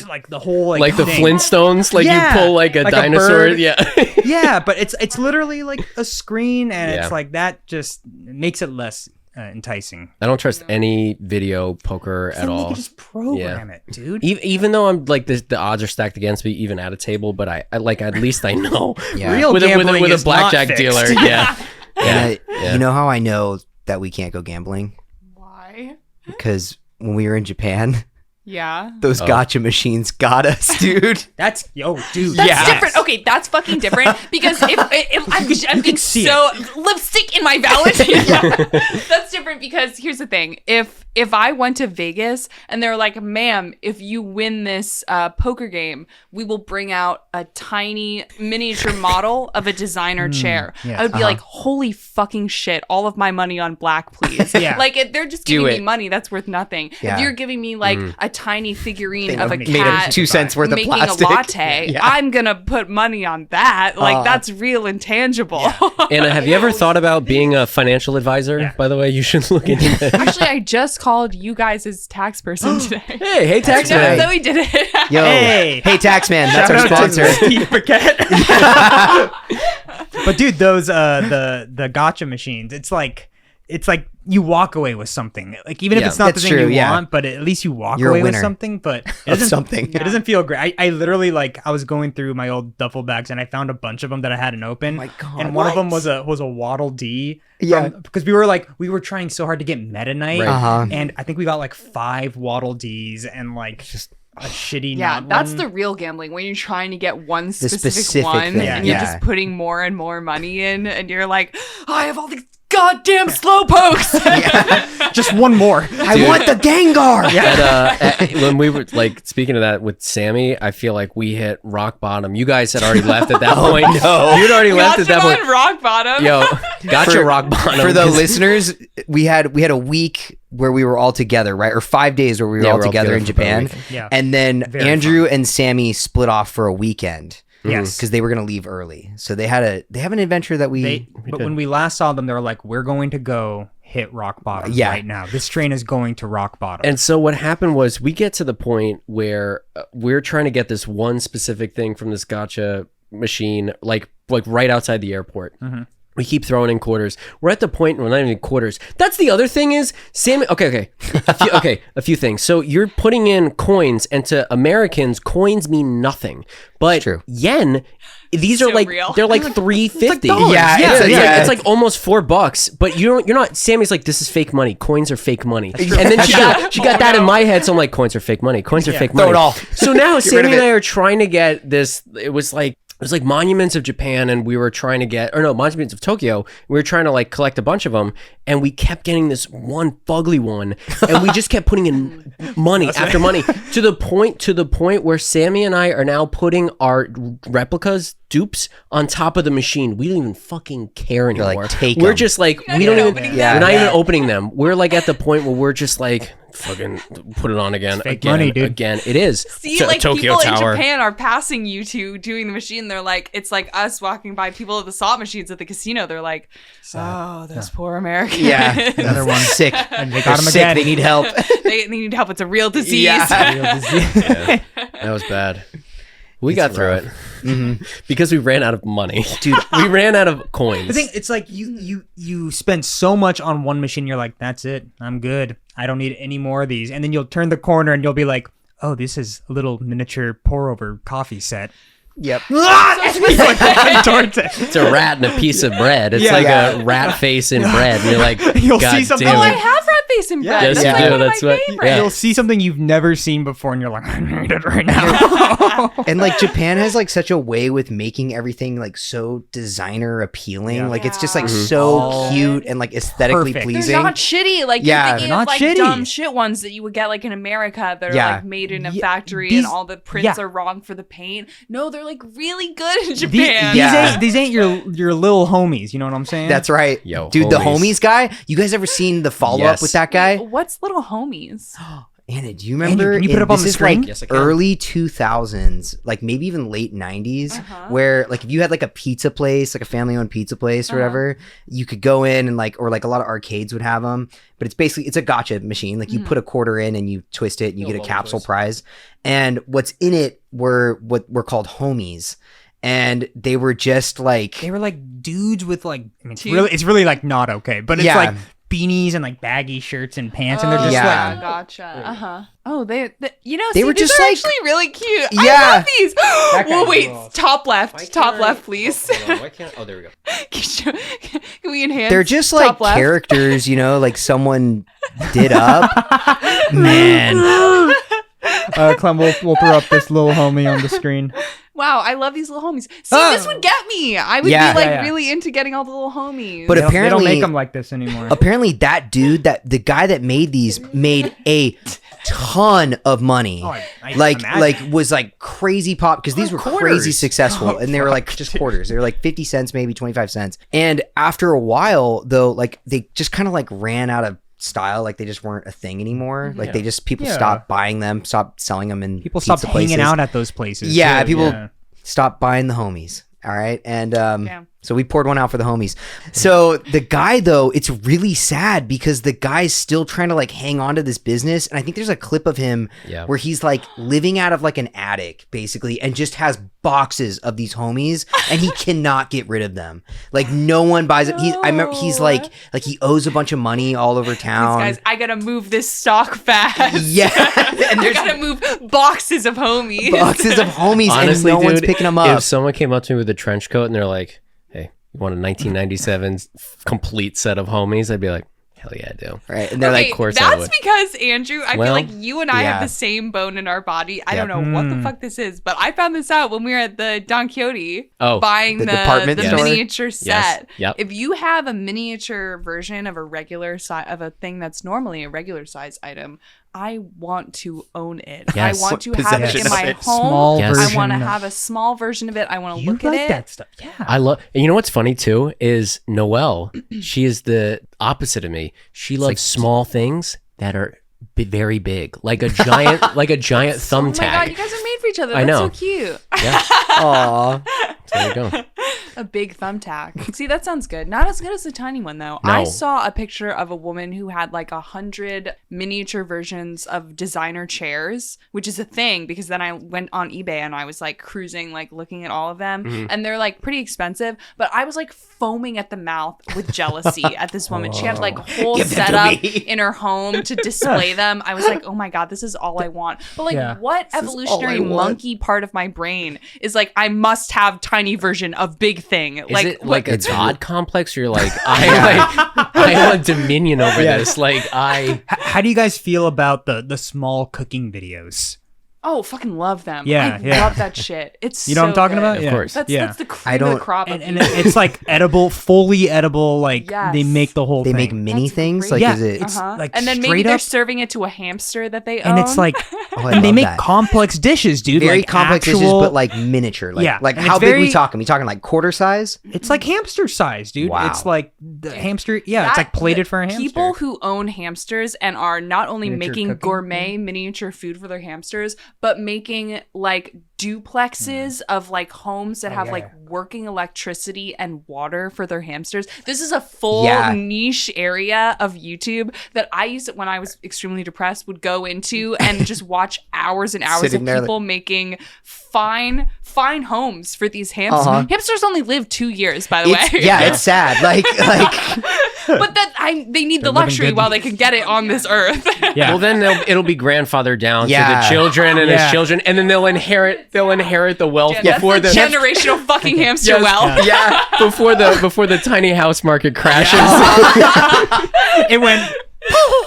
S1: like the whole
S3: like the
S1: thing.
S3: Flintstones, like
S1: Yeah,
S3: you pull like a
S1: like a
S3: dinosaur.
S1: bird.
S3: Yeah.
S1: Yeah, but it's literally like a screen, and
S3: Yeah.
S1: it's like that just makes it less enticing.
S3: I don't trust any video poker at
S1: Then they
S3: all.
S1: could just program it, dude.
S3: Even though I'm like the odds are stacked against me, even at a table, but I like at least I know.
S4: Yeah.
S1: Real
S3: with
S1: gambling
S3: a
S1: is not
S3: blackjack
S1: fixed.
S3: dealer. Yeah.
S4: And
S3: Yeah.
S4: you know how I know that we can't go gambling?
S2: Why?
S4: Because when we were in Japan,
S2: Yeah.
S4: those gotcha machines got us, dude.
S1: That's dude.
S2: That's
S1: yes.
S2: different. Okay, that's fucking different because if I'm being
S1: see
S2: so lipstick in my valid. That's different because here's the thing: if I went to Vegas and they're like, "Ma'am, if you win this poker game, we will bring out a tiny miniature model of a designer chair,"
S1: yes.
S2: I would be like, "Holy fucking shit! All of my money on black, please."
S1: Yeah.
S2: Like they're just
S4: Do
S2: giving
S4: it.
S2: me money that's worth nothing.
S4: Yeah.
S2: If you're giving me like a tiny figurine of a
S1: made
S4: Made
S2: cat
S4: of 2 cents worth of
S2: making
S4: plastic.
S2: a latte,
S4: Yeah.
S2: I'm gonna put money on that. Like that's real intangible.
S3: Anna, have you ever thought about being a financial advisor?
S1: Yeah.
S3: By the way, you should look into it.
S2: Actually, I just called you guys as tax person today.
S3: Hey, tax
S2: No,
S3: man.
S2: Zoe did it.
S4: Yo,
S1: Hey.
S4: hey, Taxman, that's
S1: Shout
S4: our
S1: out to
S4: sponsor.
S1: Steve Paquette. But dude, those the gotcha machines, it's like you walk away with something. Like even if
S3: Yeah,
S1: it's not the
S4: that's
S1: thing
S4: true,
S1: you
S4: yeah.
S1: want, but at least you walk
S4: You're a
S1: away with
S4: winner.
S1: something. But it
S4: Of
S1: doesn't
S4: something.
S1: It doesn't feel great. I literally I was going through my old duffel bags and I found a bunch of them that I hadn't opened.
S4: Oh my God,
S1: And one of them
S4: what?
S1: was a Waddle Dee.
S4: Yeah.
S1: Because we were trying so hard to get Meta Knight,
S3: Right.
S4: Uh-huh.
S1: and I think we got like 5 Waddle Dees and like just a shitty.
S2: Yeah,
S1: not
S2: that's
S1: one.
S2: the real gambling when you're trying to get one specific,
S4: specific
S2: one
S4: thing,
S2: and you're
S4: yeah.
S2: just putting more and more money in and you're like, I have all these goddamn slow pokes.
S1: just one more.
S4: I want the Gengar.
S3: When we were like speaking of that with Sammy, I feel like we hit rock bottom. You guys had already left at that point.
S4: no.
S3: You'd already left at that
S2: Got you
S3: point.
S2: on rock bottom.
S3: Yo, gotcha
S4: For-
S3: rock bottom.
S4: For the
S3: 'cause-
S4: listeners, we had a week where we were all together, right? Or 5 days where we were
S3: Yeah,
S4: all
S3: we're all
S4: together in
S3: together for about a
S4: Japan.
S3: week.
S1: Yeah.
S4: And then
S1: Very
S4: Andrew and Sammy split off for a weekend.
S1: Yes.
S4: Because they were gonna leave early. So they have an adventure that
S1: But when we last saw them, they were like, "We're going to go hit rock bottom
S4: Yeah.
S1: right now. This train is going to rock bottom."
S3: And so what happened was we get to the point where we're trying to get this one specific thing from this gotcha machine, like right outside the airport.
S1: Mm-hmm.
S3: We keep throwing in quarters. We're at the point where we're not even quarters. That's the other thing is Sam. Okay. A few things. So you're putting in coins, and to Americans, coins mean nothing. But
S4: True.
S3: yen, these
S2: So
S3: are like
S2: real.
S3: they're like $3.50.
S4: Yeah,
S3: It's like almost $4. But you're not. Sammy's like, this is fake money. Coins are fake money. And then she got that in my head. So I'm like, coins are fake money. Coins are fake money.
S4: Throw it all.
S3: So now
S4: rid
S3: Sammy
S4: of
S3: and
S4: it.
S3: I are trying to get this. It was like was like Monuments of Japan, and we were trying to get, or no, Monuments of Tokyo. We were trying to like collect a bunch of them, and we kept getting this one fugly one, and we just kept putting in money after money to the point where Sammy and I are now putting our replicas, dupes, on top of the machine. We don't even fucking care anymore.
S4: like, take
S3: we're
S4: 'em.
S3: just like,
S2: You're
S3: we
S2: not
S3: don't even,
S2: opening
S3: we're not even opening them. We're like at the point where we're just like, fucking put it on again,
S1: fake
S3: again,
S1: money, dude.
S3: again. It is.
S2: See, like
S3: Tokyo
S2: people
S3: Tower.
S2: in Japan are passing you two doing the machine. They're like, it's like us walking by people at the slot machines at the casino. They're like, oh, those poor Americans.
S4: Yeah,
S1: Another one.
S4: sick.
S1: And they
S4: They're
S1: got him
S4: sick.
S1: again.
S4: They need help.
S2: they need help. It's a real disease.
S4: Yeah.
S1: Real disease.
S3: That was bad. We got through
S4: rough.
S3: it
S4: Mm-hmm.
S3: because we ran out of money.
S4: Dude,
S3: We ran out of coins.
S1: The thing, it's like you spend so much on one machine, you're like, that's it, I'm good, I don't need any more of these, and then you'll turn the corner and you'll be like, oh, this is a little miniature pour over coffee set.
S4: Yep.
S1: Towards it.
S3: It's a rat and a piece of bread. It's
S1: Yeah.
S3: like
S4: Yeah.
S3: a rat face in bread. And you're like,
S1: You'll
S3: God
S1: see something
S3: damn
S2: Oh, I
S3: it.
S2: have rat face and bread.
S1: Yes,
S2: That's
S1: you
S2: like
S1: do.
S2: one of
S3: That's
S2: my
S3: what-
S2: favorites.
S3: yeah.
S1: You'll see something you've never seen before, and you're like, I need it right now.
S4: And like Japan has like such a way with making everything like so designer appealing.
S1: Yeah.
S4: Like it's just like
S2: Yeah.
S4: so
S1: All
S4: cute and like aesthetically
S1: perfect.
S4: pleasing.
S2: They're not shitty. Like
S4: Yeah.
S2: you're thinking
S1: They're
S2: of
S1: not
S2: like
S1: shitty.
S2: dumb shit ones that you would get like in America. They're
S4: Yeah.
S2: like made in a
S1: Yeah,
S2: factory
S1: these-
S2: and all the prints
S1: yeah.
S2: are wrong for the paint. No, they're like really good in
S1: These,
S2: Japan.
S4: Yeah.
S1: these ain't your little homies. You know what I'm saying?
S4: That's right.
S3: Yo,
S4: Dude, the
S3: homies.
S4: homies guy, you guys ever seen the follow up
S3: Yes.
S4: with that guy?
S2: What's little homies?
S4: Anna, do you remember?
S1: can you put it up on
S4: this
S1: the
S4: is
S1: screen?
S4: like
S3: Yes, I can.
S4: early 2000s, like maybe even late 90s, where like if you had like a pizza place, like a family owned pizza place or whatever, you could go in and like, or like a lot of arcades would have them. But it's basically, it's a gotcha machine. Like you put a quarter in and you twist it and you get a
S3: bubble
S4: capsule
S3: twist.
S4: prize. And what's in it were what were called homies. And they were just like,
S1: They were like dudes with like, I mean,
S2: Teeth.
S1: it's really like not okay, but it's
S4: Yeah.
S1: like beanies and like baggy shirts and pants, and they're just
S4: Yeah.
S1: like,
S2: Gotcha. Oh, they you know,
S4: They
S2: see,
S4: were
S2: these
S4: just
S2: are
S4: like-
S2: actually really cute.
S4: Yeah.
S2: I love these.
S1: guy
S2: Well, wait,
S1: rules.
S2: top left, please.
S3: Why can't? Oh, there we go.
S2: Can we enhance?
S4: they're just like
S2: top left?
S4: characters, you know, like someone did up. Man.
S1: Clem, we'll throw up this little homie on the screen.
S2: Wow, I love these little homies. See,
S1: Oh.
S2: this would get me. I would
S4: Yeah.
S2: be like
S1: Yeah, yeah.
S2: really into getting all the little homies.
S4: But
S1: They don't
S4: apparently,
S1: make them like this anymore.
S4: apparently that dude, that the guy that made these made a ton of money.
S1: Oh, I
S4: like
S1: imagine.
S4: was like crazy pop because these were crazy
S3: quarters.
S4: successful and they were like just quarters. They were like 50 cents, maybe 25 cents. And after a while though, like they just kind of like ran out of style. Like they just weren't a thing anymore. Like they just, people
S1: Yeah.
S4: stopped buying them, stopped selling them in
S1: People
S4: pizza
S1: stopped
S4: places.
S1: hanging out at those places.
S4: Yeah,
S1: too.
S4: people stop buying the homies. All right. And
S2: Damn.
S4: so we poured one out for the homies. So the guy though, it's really sad because the guy's still trying to like hang on to this business. And I think there's a clip of him
S3: Yeah.
S4: where he's like living out of like an attic basically and just has boxes of these homies and he cannot get rid of them. Like no one buys it. I remember he's like he owes a bunch of money all over town.
S2: Guys, I gotta move this stock fast.
S4: Yeah. And
S2: I
S4: there's
S2: gotta move boxes of homies.
S4: boxes of homies
S3: Honestly,
S4: and no
S3: dude,
S4: one's picking them up.
S3: If someone came up to me with a trench coat and they're like, "Hey, you want a 1997 complete set of homies?" I'd be like, "Hell yeah, I do."
S4: Right. And they're
S2: Okay,
S4: like,
S3: Of course I
S2: that's
S3: would.
S2: because Andrew, I
S3: Well,
S2: feel like you and I
S4: yeah.
S2: have the same bone in our body. I
S4: Yeah.
S2: don't know what the fuck this is, but I found this out when we were at the Don Quixote buying
S4: the
S2: the
S4: department
S2: the
S4: store?
S2: miniature set.
S3: Yep.
S2: If you have a miniature version of a regular size of a thing that's normally a regular size item, I want to own it.
S3: Yes.
S2: I want to have it
S4: Possession
S2: in
S4: of
S2: my
S4: it.
S2: home.
S1: Small
S3: Yes.
S2: I
S1: version.
S2: want to have a small version of it. I want to
S1: You
S2: look
S1: like
S2: at it.
S1: that stuff? Yeah.
S3: I love, and you know what's funny too is Noelle. She is the opposite of me. She loves small things that are very big, like a giant, like a giant
S2: Oh my god,
S3: thumbtack.
S2: you guys are made for each other.
S3: I
S2: That's
S3: know.
S2: so cute.
S3: Yeah,
S4: aw.
S3: there you go.
S2: A big thumbtack. See, that sounds good. Not as good as the tiny one though.
S3: No.
S2: I saw a picture of a woman who had like 100 miniature versions of designer chairs, which is a thing because then I went on eBay and I was like cruising, like looking at all of them,
S3: Mm-hmm.
S2: and they're like pretty expensive. But I was like foaming at the mouth with jealousy at this woman. She had like a whole
S4: Give them to
S2: setup
S4: me.
S2: in her home to display them. I was like, oh my god, this is all I want. But like,
S1: Yeah.
S2: what
S4: all I
S2: evolutionary
S4: want.
S2: monkey part of my brain is like, I must have tiny version of big thing?
S3: Is
S2: Like,
S3: it like a
S4: It's
S3: god complex? Or you're like, I want dominion over this. Like
S1: How do you guys feel about the small cooking videos?
S2: Oh, fucking love them.
S1: Yeah,
S2: I
S1: yeah.
S2: love that shit. It's
S1: You know what I'm talking
S2: good.
S1: about?
S3: Of
S1: Yeah.
S3: course.
S2: That's the cream
S4: I
S2: of the
S4: don't-
S2: crop of
S1: And
S2: you.
S1: it's like edible, fully edible. Like
S2: Yes.
S1: they make the whole
S4: They
S1: thing.
S4: make mini
S2: That's
S4: things.
S2: great.
S4: Like,
S1: Yeah,
S4: is it?
S1: it's like
S2: and then maybe
S1: straight
S2: they're
S1: up,
S2: serving it to a hamster that they own.
S1: and it's like,
S4: Oh, I
S1: and they
S4: love
S1: make
S4: that.
S1: complex dishes, dude.
S4: Very
S1: like
S4: complex dishes,
S1: actual-
S4: but like miniature. Like,
S1: Yeah,
S4: like
S1: and
S4: how
S1: it's
S4: big
S1: very-
S4: we talking? We talking like quarter size?
S1: It's like hamster size, dude.
S4: Wow.
S1: It's like the hamster. Yeah, it's
S2: That-
S1: like plated for a hamster.
S2: People who own hamsters and are not only
S1: Miniature
S2: making
S1: cooking,
S2: gourmet miniature food for their hamsters, but making like duplexes of like homes that have
S1: yeah.
S2: like working electricity and water for their hamsters. This is a full
S4: Yeah.
S2: niche area of YouTube that I used to, when I was extremely depressed, would go into and just watch hours and hours
S4: Sitting
S2: of
S4: there,
S2: people making fine homes for these hamsters.
S4: Uh-huh.
S2: Hamsters only live 2 years, by the way.
S4: It's sad. Like
S2: But that they need the
S1: living
S2: luxury
S1: good.
S2: while they can get it on this earth.
S1: Yeah.
S3: Well, then it'll be grandfathered down to
S4: Yeah.
S3: the children and
S1: Yeah.
S3: his children, and then they'll inherit the wealth
S2: That's
S3: before
S2: the generational fucking hamster
S3: Yes.
S2: wealth.
S3: yeah before the tiny house market crashes.
S1: it went.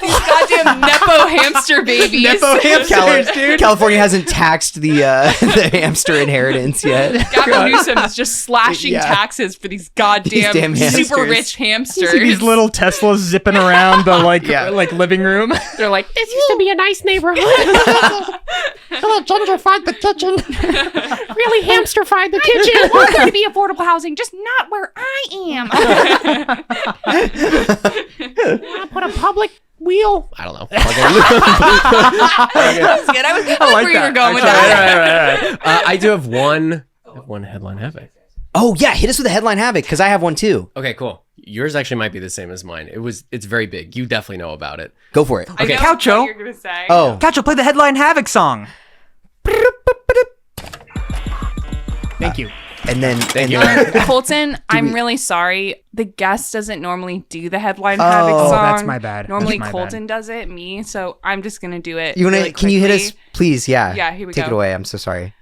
S2: These goddamn Nepo hamster babies.
S1: Nepo hamsters, dude.
S4: California hasn't taxed the the hamster inheritance yet.
S2: Gavin Newsom is just slashing
S4: Yeah.
S2: taxes for these goddamn
S4: damn hamsters.
S2: super rich hamsters.
S1: See these little Teslas zipping around the like living room.
S2: They're like,
S5: This used to be a nice neighborhood. A little gentrified the kitchen. Really hamsterfied the kitchen.
S2: it was going to be affordable housing, just not where I am.
S5: I put a public wheel.
S3: I don't know.
S2: That was good. I like where you were going with that.
S3: Right. I do have one headline havoc.
S4: Oh yeah, hit us with a headline havoc because I have one too.
S3: Okay, cool. Yours actually might be the same as mine. It's very big. You definitely know about it.
S4: Go for it.
S2: I know
S1: Coucho.
S2: what you're going to say.
S4: Oh,
S1: Catch, play the headline Havoc song. Thank you.
S4: and then
S3: Thank you.
S2: Colton, I'm really sorry. The guest doesn't normally do the headline Havoc
S4: Oh,
S2: song.
S1: that's my bad.
S2: Normally
S1: That's my
S2: Colton does it, me. So I'm just gonna do it.
S4: you wanna?
S2: really
S4: Can you hit us,
S2: quickly.
S4: please? Yeah.
S2: Yeah, here we
S4: Take
S2: go.
S4: it away. I'm so sorry.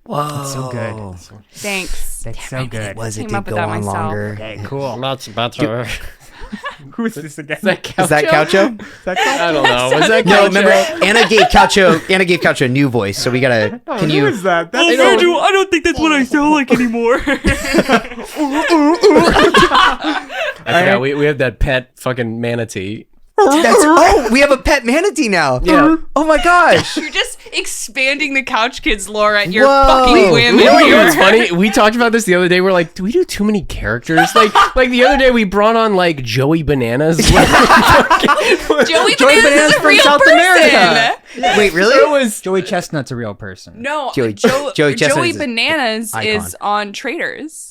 S4: Whoa,
S1: That's so good.
S2: Thanks.
S1: That's so good.
S4: Was it
S2: Came
S4: did
S2: up with
S4: go
S2: that
S4: on
S2: myself.
S4: longer?
S1: Okay, cool.
S3: I'm not about to.
S1: Who is this again?
S4: Is that Coucho?
S3: I don't know. Was that
S4: No,
S3: Coucho?
S4: remember Anna gave Coucho a new voice, so we gotta. Can you?
S1: that?
S3: I know.
S1: I don't think that's what I sound like anymore.
S3: I forgot. We have that pet fucking manatee.
S4: We have a pet manatee now.
S3: Yeah.
S4: Oh my gosh.
S2: You're just expanding the Couch Kids lore at your
S4: Whoa.
S2: fucking whim.
S3: You know
S2: here.
S3: what's funny? We talked about this the other day. We're like, do we do too many characters? Like the other day we brought on like Joey Bananas.
S2: Joey Bananas is a
S1: from
S2: real
S1: South
S2: person.
S1: America.
S4: Wait, really?
S3: It was
S1: Joey Chestnut's a real person.
S2: No,
S4: Joey
S2: Joey
S4: Chestnut is a
S2: Bananas
S4: icon.
S2: is on Traders.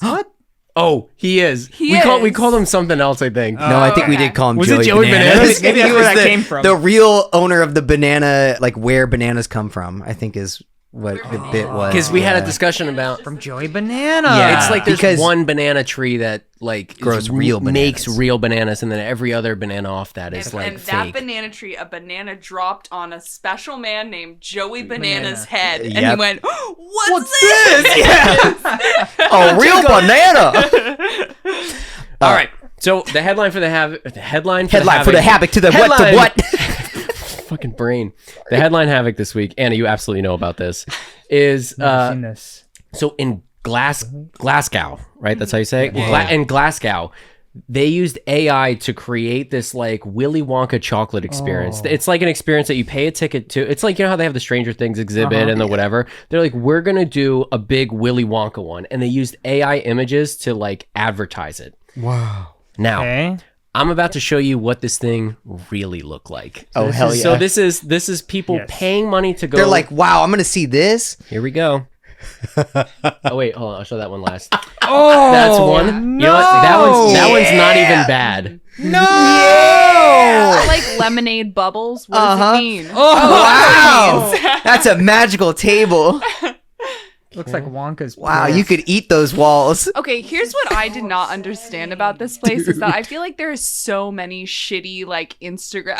S3: Oh, he is.
S2: He
S3: We
S2: is.
S3: called him something else, I think.
S4: No, I think we
S2: okay.
S4: did call him
S1: Was
S4: Joey
S1: it Joey Bananas? Maybe that's
S4: He
S1: where
S4: was
S1: that came from.
S4: The real owner of the banana, like where bananas come from, I think is what the bit was.
S3: Because we had a
S4: Yeah.
S3: discussion about.
S1: From Joey Banana.
S4: Yeah.
S3: It's like there's
S4: Because-
S3: one banana tree that like
S4: Grows real
S3: makes
S4: bananas.
S3: real bananas, and then every other banana off that is like
S2: and that
S3: fake.
S2: banana tree, a banana dropped on a special man named Joey Banana's
S1: Banana.
S2: head. And he
S4: Yep.
S2: went, What's this?
S4: A real banana.
S3: All right. So the headline for the headline for
S4: The havoc to the what the
S3: Headline.
S4: what.
S3: fucking brain. The headline havoc this week, Anna, you absolutely know about this, is
S1: I've seen this.
S3: so in Glasgow, right? That's how you say it. In Glasgow, they used AI to create this like Willy Wonka chocolate experience. It's like an experience that you pay a ticket to. It's like, you know how they have the Stranger Things exhibit and the whatever. They're like, we're gonna do a big Willy Wonka one, and they used AI images to like advertise it.
S4: Wow.
S3: Now,
S1: Okay.
S3: I'm about to show you what this thing really looked like.
S4: Oh, hell yeah.
S3: So this is people
S1: Yes.
S3: paying money to go.
S4: They're like, wow, I'm gonna see this.
S3: here we go. Oh wait, hold on. I'll show that one last.
S1: Oh,
S3: That's one. You know what? That one's not even bad.
S2: I like lemonade bubbles. What does it mean?
S4: Wow. That's a magical table.
S1: Looks like Wonka's.
S4: Wow,
S1: pissed.
S4: you could eat those walls.
S2: Okay, here's what I did not understand about this place is that I feel like there are so many shitty like Instagram.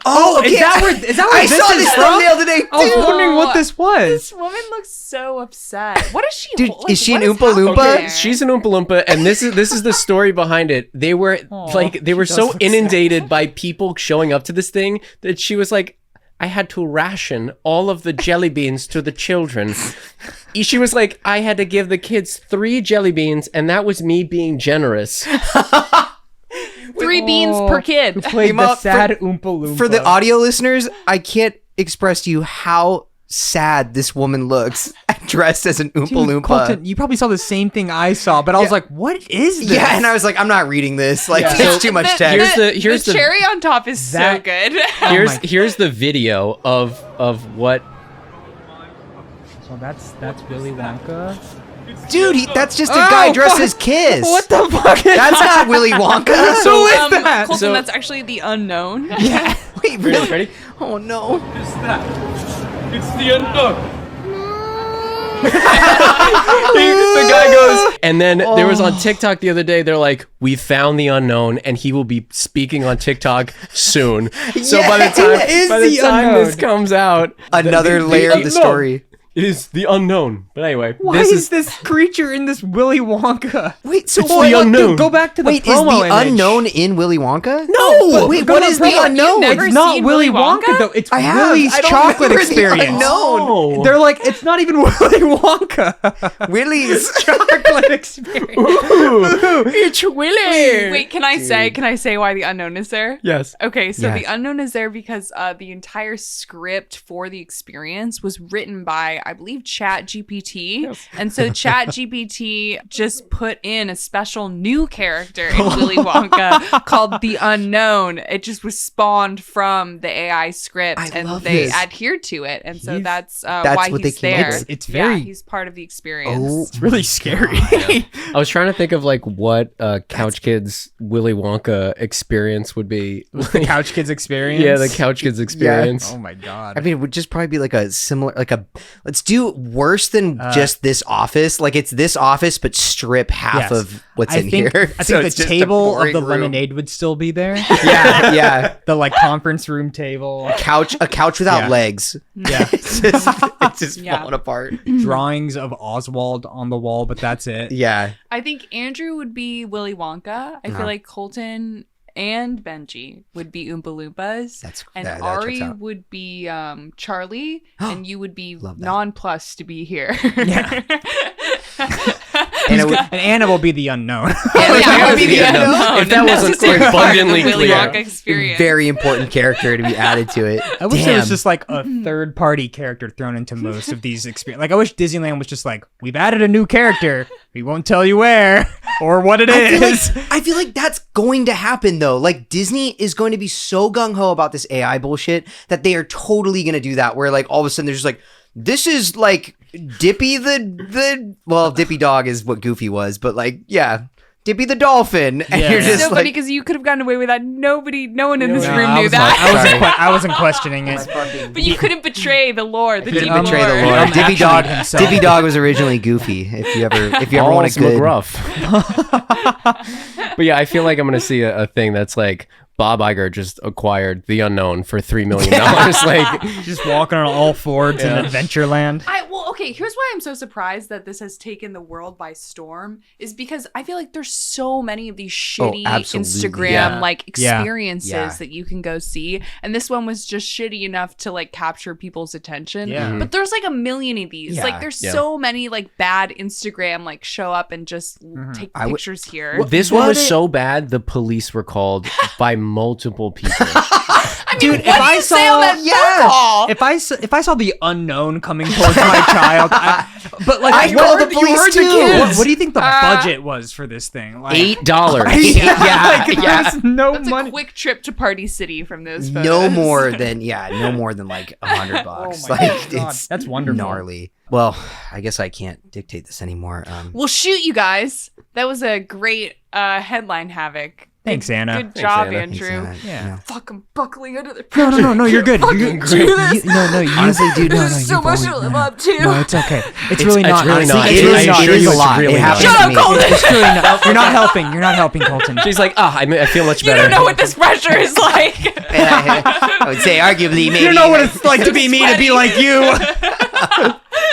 S4: Oh,
S1: Is that where this
S4: I saw
S1: is
S4: this
S1: from?
S4: thumbnail today.
S1: I was
S4: too.
S1: wondering what this was.
S2: This woman looks so upset. What is she?
S4: Dude,
S2: like,
S4: is she
S2: what
S4: an Oompa
S2: happening
S4: Loompa?
S2: there?
S3: She's an Oompa Loompa, and this is the story behind it. They were they were
S1: she
S3: so
S1: does look
S3: inundated by people showing up to this thing that she was like, I had to ration all of the jelly beans to the children. She was like, I had to give the kids 3 jelly beans, and that was me being generous.
S2: 3 beans per kid.
S1: Played
S4: Came
S1: the
S4: up
S1: sad Oompa Loompa.
S4: For the audio listeners, I can't express to you how sad this woman looks dressed as an Oompa
S1: Dude,
S4: Loompa.
S1: Colton, you probably saw the same thing I saw, but I was like, "What is this?"
S4: Yeah, and I was like, I'm not reading this. Like, it's too much text.
S3: Here's
S2: the
S3: the-
S2: cherry on top is so
S1: That-
S2: good.
S3: Here's the video of what.
S1: So that's Willy Wonka.
S4: Dude, that's just a guy dressed as Kiss.
S1: What the fuck?
S4: That's not Willy Wonka.
S1: Who is that?
S2: Colton,
S3: So-
S2: that's actually the unknown.
S1: Yeah.
S4: Wait, really?
S3: Ready?
S4: Oh no.
S3: The guy goes, and then there was on TikTok the other day. They're like, "We found the unknown, and he will be speaking on TikTok soon." So
S4: Yeah,
S3: by the
S4: it is
S3: time
S1: the unknown.
S3: this comes out,
S4: Another layer of the
S3: unknown.
S4: story.
S3: It is the unknown. But anyway,
S1: Why
S3: this
S1: is this creature in this Willy Wonka?
S4: Wait, so
S3: It's
S4: what?
S3: the unknown.
S1: Dude, go back to the
S4: Wait, is
S1: promo
S4: the
S1: image.
S4: unknown in Willy Wonka?
S1: No,
S4: Wait,
S1: go
S4: what
S1: to
S4: is
S1: the
S4: the
S1: promo.
S4: unknown?
S2: never
S1: It's not
S2: seen
S1: Willy
S2: Willy
S1: Wonka,
S2: Wonka?
S1: though. It's
S4: I have.
S1: Willy's
S4: I don't
S1: chocolate
S4: remember the
S1: experience.
S4: unknown.
S3: Oh.
S1: They're like, it's not even Willy Wonka.
S4: Willy's.
S1: chocolate experience.
S3: It's Willy.
S2: Wait, can I say why the unknown is there?
S3: Yes.
S2: Okay, so
S4: Yes.
S2: the unknown is there because the entire script for the experience was written by, I believe, ChatGPT. And so ChatGPT just put in a special new character in Willy Wonka called the Unknown. It just was spawned from the AI script,
S4: I
S2: and
S4: love
S2: they
S4: this.
S2: adhered to it. And so that's
S4: That's
S2: why
S4: what they
S2: he's
S4: came up
S2: there.
S4: with.
S1: It's very-
S2: he's part of the experience.
S4: Oh,
S1: It's really scary.
S3: I was trying to think of like what Couch Kids Willy Wonka experience would be.
S1: The Couch Kids experience.
S3: Yeah, the Couch Kids experience.
S1: Oh my god.
S4: I mean, it would just probably be like a similar, let's do worse than just this office. Like, it's this office, but strip half
S1: Yes.
S4: of what's
S1: I
S4: in
S1: think,
S4: here.
S1: I
S4: So
S1: think
S4: it's
S1: the
S4: just a
S1: table of
S4: boring
S1: the
S4: room.
S1: lemonade would still be there.
S4: Yeah, yeah.
S1: The like conference room table.
S4: A couch without
S1: Yeah.
S4: legs.
S1: Yeah.
S4: It's just
S2: Yeah.
S4: falling apart.
S1: Drawings of Oswald on the wall, but that's it.
S4: Yeah.
S2: I think Andrew would be Willy Wonka. I feel like Colton and Benji would be Oompa Loompas. And
S4: that checks
S2: Ari
S4: out.
S2: would be Charlie, and you would be
S4: Love that.
S2: nonplussed to be here.
S1: Yeah.
S4: And it would,
S1: And Anna will be the unknown.
S2: Yeah, would be the
S3: Yeah, no.
S2: unknown.
S3: If that wasn't
S2: Necessary part of the
S3: abundantly
S2: Willy
S3: clear.
S2: Wonka experience.
S4: very important character to be added to it.
S1: I wish there was
S4: Damn.
S1: just like a third party character thrown into most of these experiences. Like I wish Disneyland was just like, we've added a new character. We won't tell you where or what it is.
S4: I feel like that's going to happen though. Like Disney is going to be so gung ho about this AI bullshit that they are totally going to do that. Where like all of a sudden they're just like, this is like Dippy the Dippy Dog is what Goofy was, but like yeah, Dippy the dolphin, and
S1: Yeah.
S4: you're
S1: It's
S2: It's
S4: just
S2: so funny
S4: like.
S2: because you could have gotten away with that. No one in this
S1: No,
S2: room
S1: I
S2: knew
S1: was
S2: that.
S1: Not, I wasn't questioning it.
S2: But you couldn't betray the lore, the deep
S4: Didn't betray the
S2: lore.
S4: lore.
S1: I'm
S4: Dippy
S1: actually
S4: Dog.
S1: himself.
S4: Dippy Dog was originally Goofy. If you ever want a
S3: Balls
S4: good.
S3: McGruff. But yeah, I feel like I'm gonna see a thing that's like Bob Iger just acquired the unknown for $3 million. Like,
S1: Just walking on all fours in Adventureland.
S2: Okay, here's why I'm so surprised that this has taken the world by storm is because I feel like there's so many of these shitty
S4: absolutely.
S2: Instagram
S4: Yeah.
S2: like
S1: Yeah.
S2: experiences
S4: Yeah.
S2: that you can go see, and this one was just shitty enough to like capture people's attention.
S1: Yeah.
S2: But there's like a million of these.
S4: Yeah.
S2: Like there's
S3: Yeah.
S2: so many like bad Instagram like show up and just take
S4: I would-
S2: pictures here.
S3: this one
S4: What
S3: was
S4: it-
S3: so bad, the police were called by multiple people.
S2: I mean,
S1: Dude,
S2: what do you say on that phone call?
S1: If I saw the unknown coming towards my child, but like
S4: I called the police
S1: heard
S4: too.
S1: What do you think the budget was for this thing? Like,
S3: $8.
S1: yeah, like,
S4: yeah.
S1: there's no
S2: That's
S1: money.
S2: a quick trip to Party City from those photos.
S4: No more than like $100.
S1: Oh my
S4: like
S1: God,
S4: it's
S1: that's wonderful.
S4: gnarly. Well, I guess I can't dictate this anymore.
S2: Well, shoot, you guys. That was a great headline havoc.
S1: Thanks, Anna.
S2: Good job,
S3: Anna.
S2: Andrew.
S4: Thanks, Anna.
S1: Yeah.
S2: Fuck, I'm buckling under the
S1: No,
S2: pressure.
S1: no, you're good.
S2: Fucking
S1: You're
S2: do
S1: good.
S2: this.
S1: No, you
S4: Honestly, dude,
S1: no,
S2: This is so
S1: you've
S2: much to
S1: always-
S2: live
S1: no,
S2: up to.
S1: No, it's okay. It's really not.
S3: really
S1: Honestly,
S3: not.
S1: It's
S4: It
S1: really
S4: is,
S1: not.
S4: it is a
S3: It's
S4: lot.
S3: really
S4: It
S3: not.
S4: happens
S2: Shut
S4: to
S2: up,
S4: me.
S2: Colton.
S1: It's really not. You're not helping. You're not helping, Colton.
S3: She's like, I feel much
S2: You
S3: better.
S2: don't know what this pressure is like.
S4: I would say, arguably, maybe.
S1: You don't know what it's like to be me, to be like you.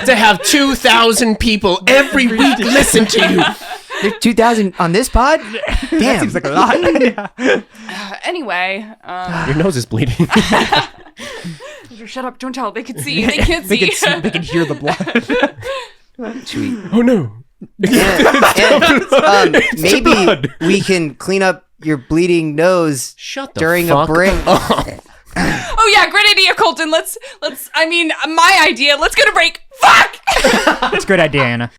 S3: to have 2,000 people every week listen to you.
S4: There's 2,000 on this pod? Damn.
S1: Seems like a lot. Yeah.
S2: Anyway,
S3: Your nose is bleeding.
S2: shut up. Don't tell. They can see. They can't see.
S1: They can hear the blood.
S4: Sweet.
S3: Oh no.
S4: And, maybe
S3: blood.
S4: we can clean up your bleeding nose
S3: Shut the
S4: during
S3: fuck
S4: a break.
S3: up.
S2: Oh yeah, great idea, Colton. Let's. I mean, my idea. Let's get a break. Fuck.
S1: That's a good idea, Anna.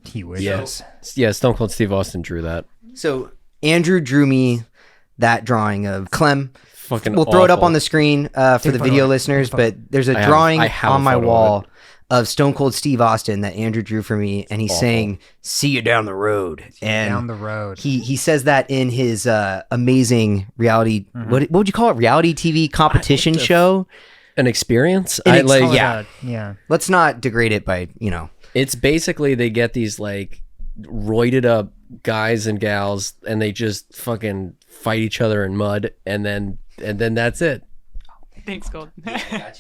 S1: He wishes.
S3: Yeah, Stone Cold Steve Austin drew that.
S4: So Andrew drew me that drawing of Clem.
S3: Fucking
S4: We'll throw it up
S3: awful.
S4: on the screen for the
S1: photo
S4: video
S1: of it.
S4: listeners, but there's a
S3: I
S4: drawing
S3: have a
S4: on my
S3: photo of
S4: wall
S3: it.
S4: of Stone Cold Steve Austin that Andrew drew for me, and he's saying, "See you down the road." And
S1: Down the road.
S4: he says that in his amazing reality.
S1: Mm-hmm.
S4: What would you call it? Reality TV competition show.
S3: An experience?
S4: An
S1: Call it
S4: yeah.
S1: yeah.
S4: Let's not degrade it by
S3: It's basically they get these like roided up guys and gals and they just fucking fight each other in mud and then that's it.
S2: Thanks, Colton.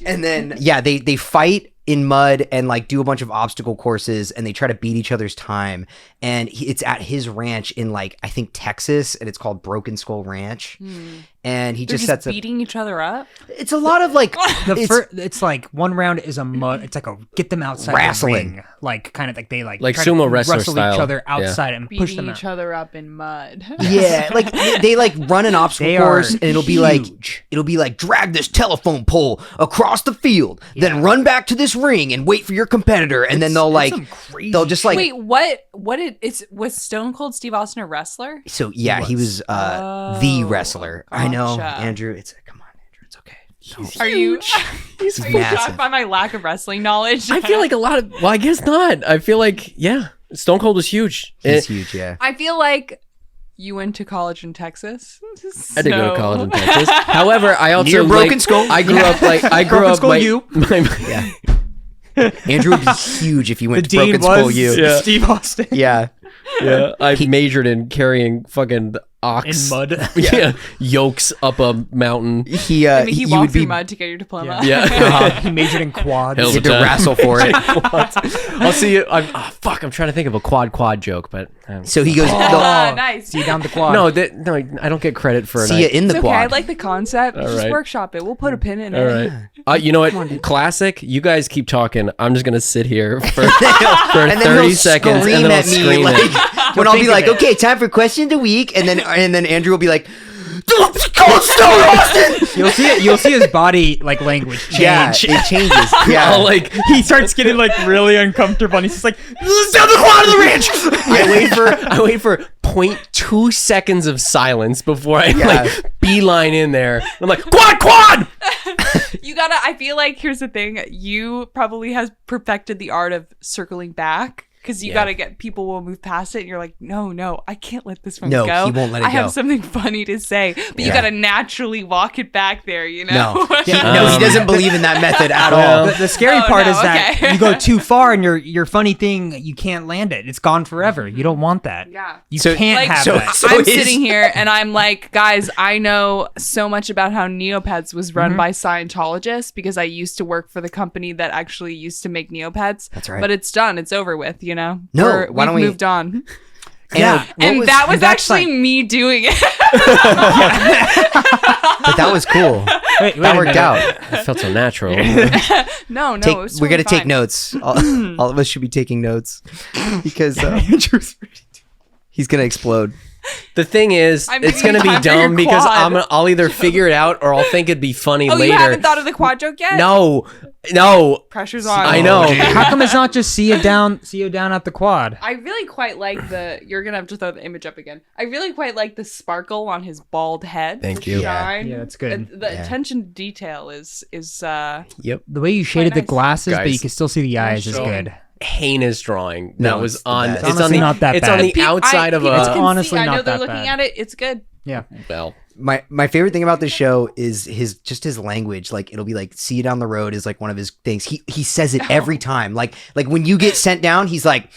S4: And then they fight in mud and like do a bunch of obstacle courses and they try to beat each other's time. And it's at his ranch in like I think Texas, and it's called Broken Skull Ranch. And he
S2: They're
S4: just sets up.
S2: beating each other up.
S4: It's a lot of like
S1: It's like one round is a mud. It's like a get them outside
S4: Wrestling.
S1: the ring. Like kind of like they like try
S3: sumo
S1: to
S3: wrestler
S1: wrestle
S3: style.
S1: each other
S3: Yeah.
S1: outside and push
S2: Beating
S1: them
S2: each
S1: out.
S2: other up in mud.
S4: Yeah, like they like run an obstacle
S1: They are
S4: course and it'll be
S1: huge.
S4: like drag this telephone pole across the field, then run back to this ring and wait for your competitor, and then they'll like
S1: some crazy
S4: they'll just like
S2: Wait, was Stone Cold Steve Austin a wrestler?
S4: so yeah he was the wrestler. I know,
S2: gotcha.
S4: Andrew. Come on, Andrew. It's okay.
S2: Are you
S4: massive.
S2: shocked by my lack of wrestling knowledge?
S3: I feel like a lot of I guess not. I feel like Stone Cold was huge.
S4: He's huge. Yeah.
S2: I feel like you went to college in Texas.
S3: I did go to college in Texas. However, I also
S4: Near Broken
S3: like,
S4: Skull?
S3: I grew up like I grew
S1: Broken
S3: up
S1: Skull
S3: like
S1: U.
S4: Yeah. Andrew would be huge if he went to
S1: Dean
S4: Broken Skull
S1: was
S4: U.
S3: Yeah.
S1: Steve Austin
S4: Yeah.
S3: yeah, I majored in carrying fucking ox
S1: in mud.
S3: yeah, yokes up a mountain.
S4: He
S2: I mean, he
S4: he
S2: walked
S4: would
S2: through
S4: be
S2: mud to get your diploma.
S3: Yeah.
S1: He majored in quads.
S3: Hell
S4: he had to
S3: Time.
S4: wrestle for it.
S3: I'll see you. I'm trying to think of a quad joke, but
S4: So he goes,
S2: Ah, nice.
S1: See you down the quad.
S3: no, no, I don't get credit for it.
S4: see you in the
S2: It's okay. I
S4: quad.
S2: like the concept. Just
S3: right.
S2: workshop it. We'll put a pin in
S3: All
S2: it.
S3: right. You know what? Classic. You guys keep talking. I'm just gonna sit here for
S4: and then
S3: 30
S4: he'll
S3: seconds,
S4: scream
S3: and then I'll
S4: at me
S3: scream
S4: like
S3: it.
S4: when I'll be
S1: think of
S4: like,
S1: it.
S4: okay, time for question of the week, and then Andrew will be like, Cold Stone Austin.
S1: You'll see his body like language change.
S4: Yeah, it changes. Yeah,
S3: I'll like
S1: He starts getting like really uncomfortable and he's just like, down the quad of the ranch.
S3: I wait for 0.2 seconds of silence before I like beeline in there. I'm like quad.
S2: You gotta. I feel like here's the thing. You probably has perfected the art of circling back. Because you gotta get people will move past it, and you're like, no, I can't let this one
S4: No,
S2: go.
S4: he won't let it
S2: I
S4: go.
S2: have something funny to say, but you gotta naturally walk it back there, you know?
S4: no, no, he doesn't believe in that method at all.
S1: The scary
S2: Oh,
S1: part
S2: no,
S1: is that
S2: okay.
S1: you go too far and your funny thing, you can't land it. It's gone forever. You don't want that.
S2: Yeah.
S1: You
S4: So-
S1: can't
S2: Like,
S1: have
S4: so-
S1: that.
S4: so
S2: I'm
S4: his-
S2: sitting here and I'm like, guys, I know so much about how Neopets was run by Scientologists because I used to work for the company that actually used to make Neopets.
S4: That's right.
S2: But it's done. It's over with, you know?
S4: No, why don't
S2: we've
S4: we-
S2: moved on.
S1: Yeah.
S2: And that was
S1: that's
S2: actually
S1: like-
S2: me doing it.
S4: But that was cool.
S1: Wait
S4: That
S1: a
S4: worked
S1: minute.
S4: out.
S3: It felt so natural.
S2: No, it
S4: Take,
S2: was
S4: we're gonna
S2: totally
S4: take
S2: fine.
S4: notes. All of us should be taking notes because he's gonna explode.
S3: The thing is,
S2: I'm
S3: it's
S2: giving
S3: gonna
S2: you
S3: be
S2: time for your
S3: dumb because
S2: quad.
S3: I'll either figure it out or I'll think it'd be funny
S2: Oh,
S3: later.
S2: you haven't thought of the quad joke yet?
S3: No.
S2: Pressure's on.
S3: I know.
S1: How come it's not just see you down at the quad?
S2: I really quite like you're gonna have to throw the image up again. I really quite like the sparkle on his bald head.
S3: Thank
S2: the
S3: you.
S2: Shine.
S1: Yeah, that's good.
S2: The attention to detail is
S3: Yep.
S1: The way you shaded the
S2: nice.
S1: glasses, but you
S3: Guys.
S1: can still see the eyes is
S2: Sure.
S1: good.
S3: heinous drawing
S4: No,
S3: that was
S4: it's the
S3: on.
S4: best.
S3: It's on
S1: Honestly,
S3: the
S1: not that
S3: It's
S1: bad.
S3: on the outside of
S2: people
S1: It's
S2: can
S3: a.
S1: honestly
S2: see, I know
S1: not
S2: they're
S1: that
S2: looking
S1: bad.
S2: at it. It's good.
S1: Yeah.
S3: Well,
S4: My favorite thing about the show is his language. Like it'll be like "see you down the road" is like one of his things. He says it every time. Like when you get sent down, he's like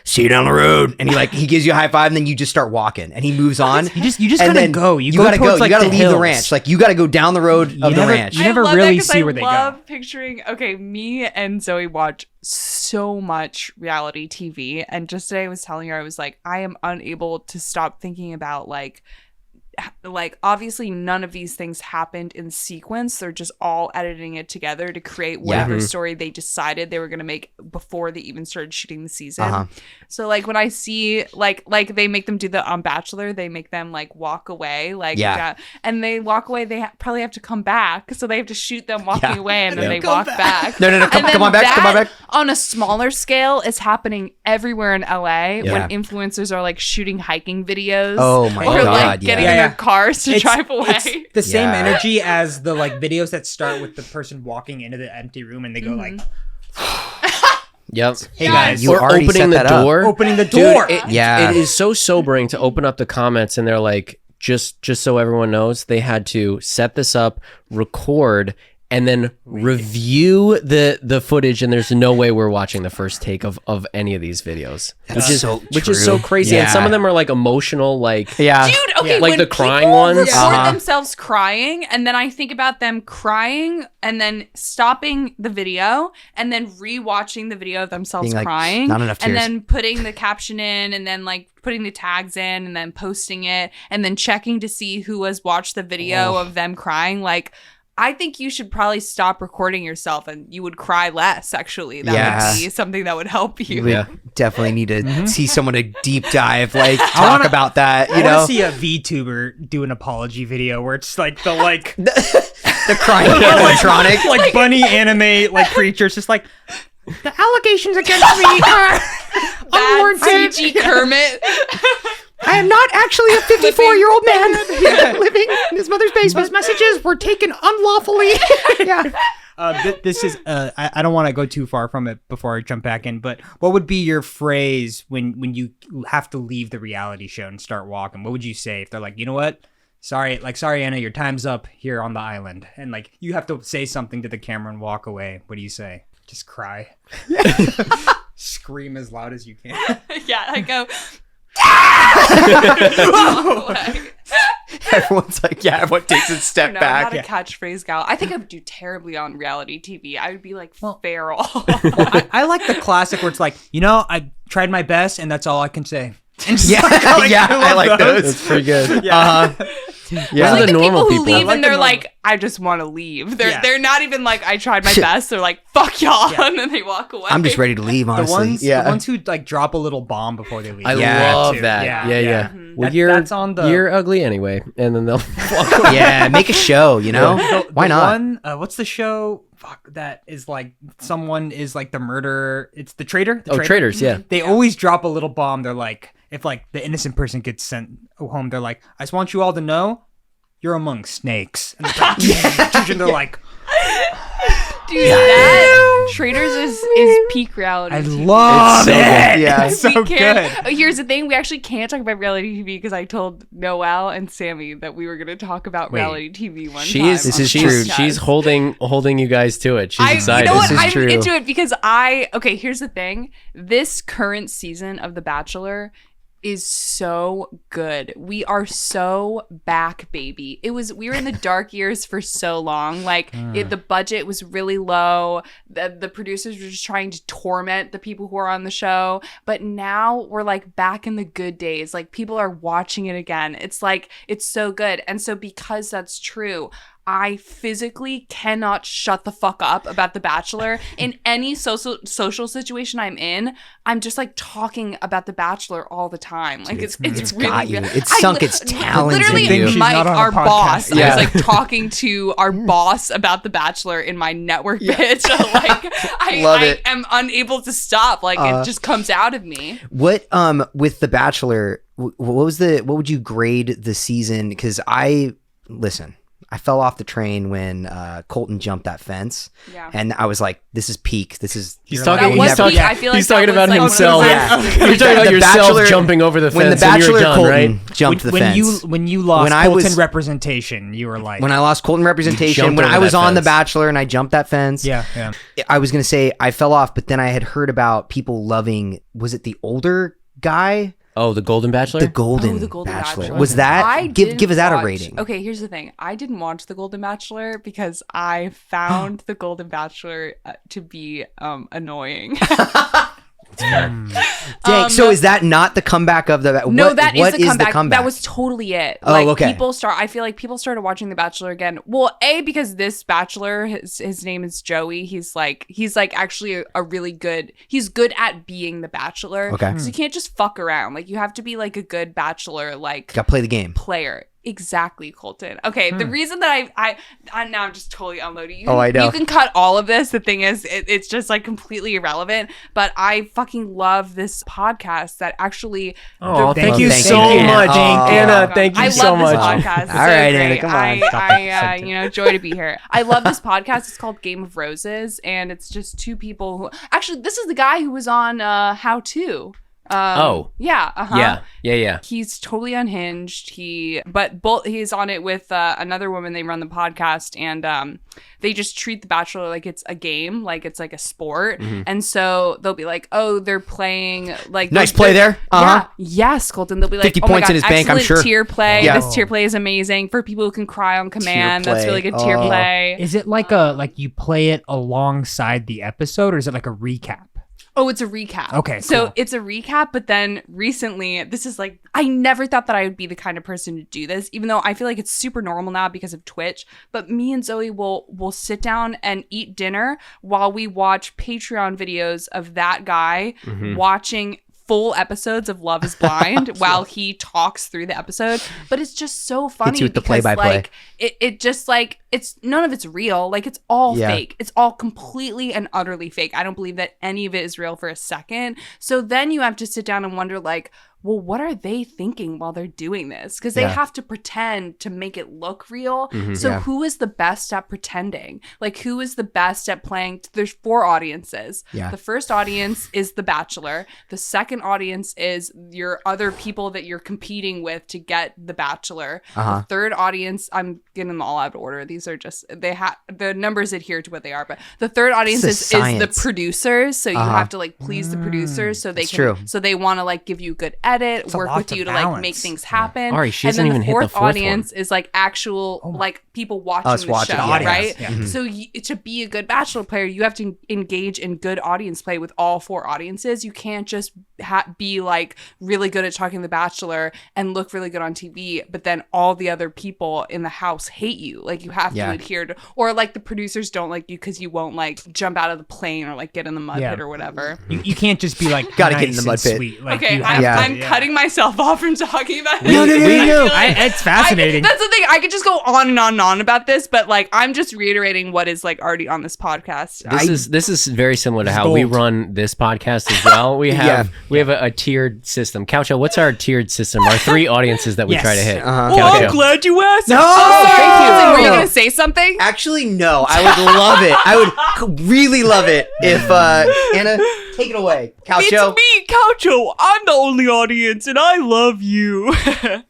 S4: "see you down the road," and he gives you a high five, and then you just start walking, and he moves on.
S1: You just
S4: And
S1: gotta
S4: then
S1: go. You
S4: gotta
S1: go towards, like,
S4: you gotta
S1: the
S4: leave the
S1: hills.
S4: ranch. Like you gotta go down the road of the
S1: never-
S4: ranch.
S1: you never
S2: I love
S1: really
S2: that 'cause
S1: see
S2: I
S1: where they go.
S2: love picturing. Okay, me and Zoe watch so much reality TV, and just today I was telling her I was like, I am unable to stop thinking about like obviously none of these things happened in sequence. They're just all editing it together to create whatever story they decided they were going to make before they even started shooting the season. So like when I see like they make them do the Bachelor, they make them like walk away and they walk away, they probably have to come back, so they have to shoot them walking away, and then they walk back.
S4: No, come on back.
S2: On a smaller scale is happening everywhere in LA
S4: Yeah.
S2: when influencers are like shooting hiking videos.
S4: Oh my
S2: or
S4: God,
S2: like
S4: yeah.
S2: getting in their cars to drive away.
S1: It's the same
S4: Yeah.
S1: energy as the like videos that start with the person walking into the empty room and they go like,
S3: yep.
S1: "Hey guys,
S4: You
S3: Or
S4: already
S3: opening
S4: set
S3: the
S4: that up.
S3: door.
S1: opening the
S3: Dude,
S1: door."
S3: it is so sobering to open up the comments and they're like, just so everyone knows, they had to set this up, record, and then review the footage, and there's no way we're watching the first take of any of these videos.
S4: That's
S3: Which is so crazy. And some of them are like emotional, like
S4: Yeah.
S2: Dude, okay,
S3: Like
S2: when
S3: the crying
S2: people
S3: ones?
S2: record themselves crying, and then I think about them crying, and then stopping the video, and then rewatching the video of themselves
S4: Being like,
S2: crying,
S4: "Not enough
S2: and
S4: tears."
S2: then putting the caption in, and then like putting the tags in, and then posting it, and then checking to see who has watched the video of them crying. Like, I think you should probably stop recording yourself, and you would cry less. Actually, that would be something that would help you.
S4: We definitely need to see someone to deep dive, like talk about that. You
S1: I want
S4: know,
S1: to see a VTuber do an apology video where it's like the like
S4: the crying animatronic.
S1: like bunny anime like creatures just like, "The allegations against me are
S2: Bad
S1: unwarranted.
S2: CG Kermit.
S5: I am not actually a 54-year-old man living in his mother's basement. Those messages were taken unlawfully.
S1: This is I don't want to go too far from it before I jump back in, but what would be your phrase when you have to leave the reality show and start walking? What would you say if they're like, "You know what? Sorry Anna, your time's up here on the island," and like you have to say something to the camera and walk away? What do you say? Just cry. Scream as loud as you can.
S2: Yeah, I go.
S4: Everyone's like, yeah, everyone takes a step
S2: No,
S4: back.
S2: I'm not a catchphrase gal. I think I would do terribly on reality TV. I would be like feral.
S1: I like the classic where it's like, I tried my best and that's all I can say. And just
S4: Yeah, I like those.
S3: that's pretty good.
S1: Yeah.
S4: Yeah.
S3: Those are
S2: Like
S3: the
S2: the
S3: normal
S2: people who
S3: people.
S2: leave
S1: like
S2: and
S1: the
S2: they're
S1: normal-
S2: like, I just want to leave. They're
S1: Yeah.
S2: they're not even like, I tried my best. They're like, fuck y'all, and then they walk away.
S4: I'm just ready to leave,
S1: The
S4: honestly.
S1: ones who like drop a little bomb before they leave.
S3: I
S4: Yeah,
S3: love
S1: too.
S3: that. Yeah. Well,
S1: That's on the
S3: you're ugly anyway, and then they'll walk away.
S4: Yeah, make a show, you know? Why not?
S1: One, what's the show? Fuck, that is like someone is like the murderer. It's the traitor. The traitor.
S3: Traitors, yeah.
S1: They always drop a little bomb. They're like, if like the innocent person gets sent home, they're like, I just want you all to know, you're among snakes. And they're like,
S2: Dude, that Traitors is peak reality.
S1: I
S2: TV.
S1: love
S3: It's so
S1: it.
S3: good.
S4: Yeah.
S1: It's so
S2: We can't-
S1: good.
S2: Oh, here's the thing: we actually can't talk about reality TV because I told Noelle and Sammy that we were going to talk about
S1: Wait.
S2: reality TV one time.
S3: This
S2: on
S3: is
S2: the
S3: true.
S2: podcast.
S3: She's holding you guys to it. She's excited.
S2: You know what?
S4: This is
S2: I'm
S4: true.
S2: into it because okay, here's the thing. This current season of The Bachelor is so good. We are so back, baby. We were in the dark years for so long. Like the budget was really low. The producers were just trying to torment the people who are on the show. But now we're like back in the good days. Like people are watching it again. It's like, it's so good. And so because that's true, I physically cannot shut the fuck up about The Bachelor. In any social situation I'm in, I'm just like talking about The Bachelor all the time. Like it's really
S4: got you.
S2: good.
S4: It's sunk its talents
S2: Literally,
S4: into you.
S1: She's
S2: Mike,
S1: not on a
S2: our
S1: podcast.
S2: boss, I
S4: Yeah.
S2: was like talking to our boss about The Bachelor in my network pitch. Like
S4: Love
S2: I
S4: it.
S2: am unable to stop. Like it just comes out of me.
S4: What with The Bachelor, what would you grade the season? Because listen, I fell off the train when Colton jumped that fence.
S2: Yeah.
S4: And I was like, this is peak. This is
S3: He's
S2: That
S3: talking.
S2: was
S3: He's talking.
S2: peak. I feel like
S3: He's
S2: that
S3: talking
S2: was,
S3: about
S2: like, one of
S3: himself.
S2: those-
S4: Yeah.
S3: You're talking about
S4: The
S3: yourself
S4: Bachelor-
S3: jumping over the
S4: when the
S3: fence, and
S4: Bachelor
S3: you're done,
S4: Colton
S3: right?
S4: jumped the fence.
S1: When you lost
S4: When I
S1: Colton
S4: was-
S1: representation, you were like,
S4: When I lost Colton representation,
S3: jumped
S4: when
S3: over
S4: I was
S3: that
S4: on The
S3: fence.
S4: Bachelor and I jumped that fence,
S1: yeah.
S4: I was gonna say I fell off, but then I had heard about people loving. Was it the older guy?
S3: Oh, the Golden Bachelor.
S4: The Golden,
S2: The Golden
S4: Bachelor. Was that?
S2: I
S4: give
S2: didn't
S4: that a
S2: watch-
S4: rating.
S2: Okay, here's the thing. I didn't watch The Golden Bachelor because I found The Golden Bachelor to be annoying.
S4: Dang. So is that not the comeback of the?
S2: No,
S4: what,
S2: that
S4: what
S2: is the comeback. That was totally it.
S4: Oh,
S2: Like,
S4: okay.
S2: I feel like people started watching The Bachelor again. Well, because this Bachelor, his name is Joey. He's like actually a really good. He's good at being the Bachelor.
S4: Okay.
S2: So you can't just fuck around. Like you have to be like a good Bachelor. Like
S4: Got to play the game.
S2: player. Exactly, Colton. Okay, the reason that I now I'm just totally unloading. You
S4: Oh, I know.
S2: You can cut all of this. The thing is, it's just like completely irrelevant. But I fucking love this podcast that actually.
S3: Oh,
S1: Thank
S3: thank
S1: you
S3: you
S4: thank
S3: so
S4: you.
S3: much,
S4: Oh.
S3: Anna. Thank you
S2: I
S3: so
S2: love
S3: much.
S2: this podcast. It's
S4: All right,
S2: so
S4: Anna,
S2: great.
S4: come on. Stop
S2: I joy to be here. I love this podcast. It's called Game of Roses, and it's just two people who actually. This is the guy who was on How To.
S3: Oh.
S2: Yeah.
S3: Yeah.
S2: He's totally unhinged. He's on it with another woman. They run the podcast, and they just treat The Bachelor like it's a game, like it's like a sport. And so they'll be like, "Oh, they're playing like
S4: Nice play there.
S2: Yeah, yes, Colton. They'll be like,
S4: 50
S2: "Oh my
S4: points
S2: God,
S4: in his bank, I'm
S2: excellent
S4: sure."
S2: tier play.
S4: Yeah.
S2: This tier play is amazing for people who can cry on command. That's
S4: play.
S2: really good tier
S4: Oh.
S2: play."
S1: Is it like you play it alongside the episode, or is it like a recap?
S2: Oh, it's a recap.
S1: Okay,
S2: So
S1: cool.
S2: it's a recap, but then recently, this is like, I never thought that I would be the kind of person to do this, even though I feel like it's super normal now because of Twitch. But me and Zoe will sit down and eat dinner while we watch Patreon videos of that guy watching full episodes of Love is Blind while he talks through the episode. But it's just so funny
S4: you with the
S2: because
S4: play-by-play.
S2: like it just like it's none of it's real. Like it's all
S4: Yeah.
S2: fake. It's all completely and utterly fake. I don't believe that any of it is real for a second. So then you have to sit down and wonder like, well, what are they thinking while they're doing this? Because they
S4: Yeah.
S2: have to pretend to make it look real. So
S4: Yeah.
S2: who is the best at pretending? Like who is the best at playing? There's 4 audiences.
S4: Yeah.
S2: The first audience is The Bachelor. The second audience is your other people that you're competing with to get The Bachelor.
S4: Uh-huh.
S2: The third audience, I'm getting them all out of order. These are just the numbers adhere to what they are. But the third audience
S4: This
S2: is
S4: is
S2: the
S4: science.
S2: producers. So you
S4: Uh-huh.
S2: have to like please the producers so they
S4: That's
S2: can
S4: true.
S2: so they want to like give you good edit,
S1: a
S2: work
S1: lot
S2: with
S1: to
S2: you to like
S1: balance.
S2: make things happen.
S3: Ari, she
S2: and
S3: hasn't
S2: then
S3: even
S2: the
S3: hit the
S2: fourth
S3: fourth one.
S2: audience is like actual like people watching
S4: Us
S2: the
S4: watching,
S2: show,
S4: yeah, yeah.
S2: right?
S1: Yeah.
S2: So to be a good Bachelor player, you have to engage in good audience play with all 4 audiences. You can't just be like really good at talking to The Bachelor and look really good on TV, but then all the other people in the house hate you. Like you have
S4: Yeah.
S2: to adhere to, or like the producers don't like you because you won't like jump out of the plane or like get in the mud
S1: Yeah.
S2: pit or whatever.
S1: You can't just be like
S4: Gotta get
S1: nice
S4: in the mud
S1: and
S4: pit.
S1: sweet. Like,
S2: Okay,
S1: you have
S4: Yeah.
S2: I'm cutting myself off from talking about it.
S4: No.
S2: I feel like-
S1: It's fascinating.
S2: that's the thing. I could just go on and on and on about this, but like I'm just reiterating what is like already on this podcast.
S3: This is very similar to
S1: It's
S3: how we
S1: gold.
S3: run this podcast as well. We have a tiered system. Coucho, what's our tiered system? Our 3 audiences that we
S1: Yes.
S3: try to hit.
S4: Uh-huh.
S2: Oh, I'm
S3: Coucho.
S2: glad you asked.
S4: No!
S2: I'm sorry, Keaton. Were you
S4: No.
S2: gonna say something?
S4: Actually, no. I would love it. I would really love it if Anna, take it away. Calcio.
S2: me, Coucho. I'm the only audience, and I love you.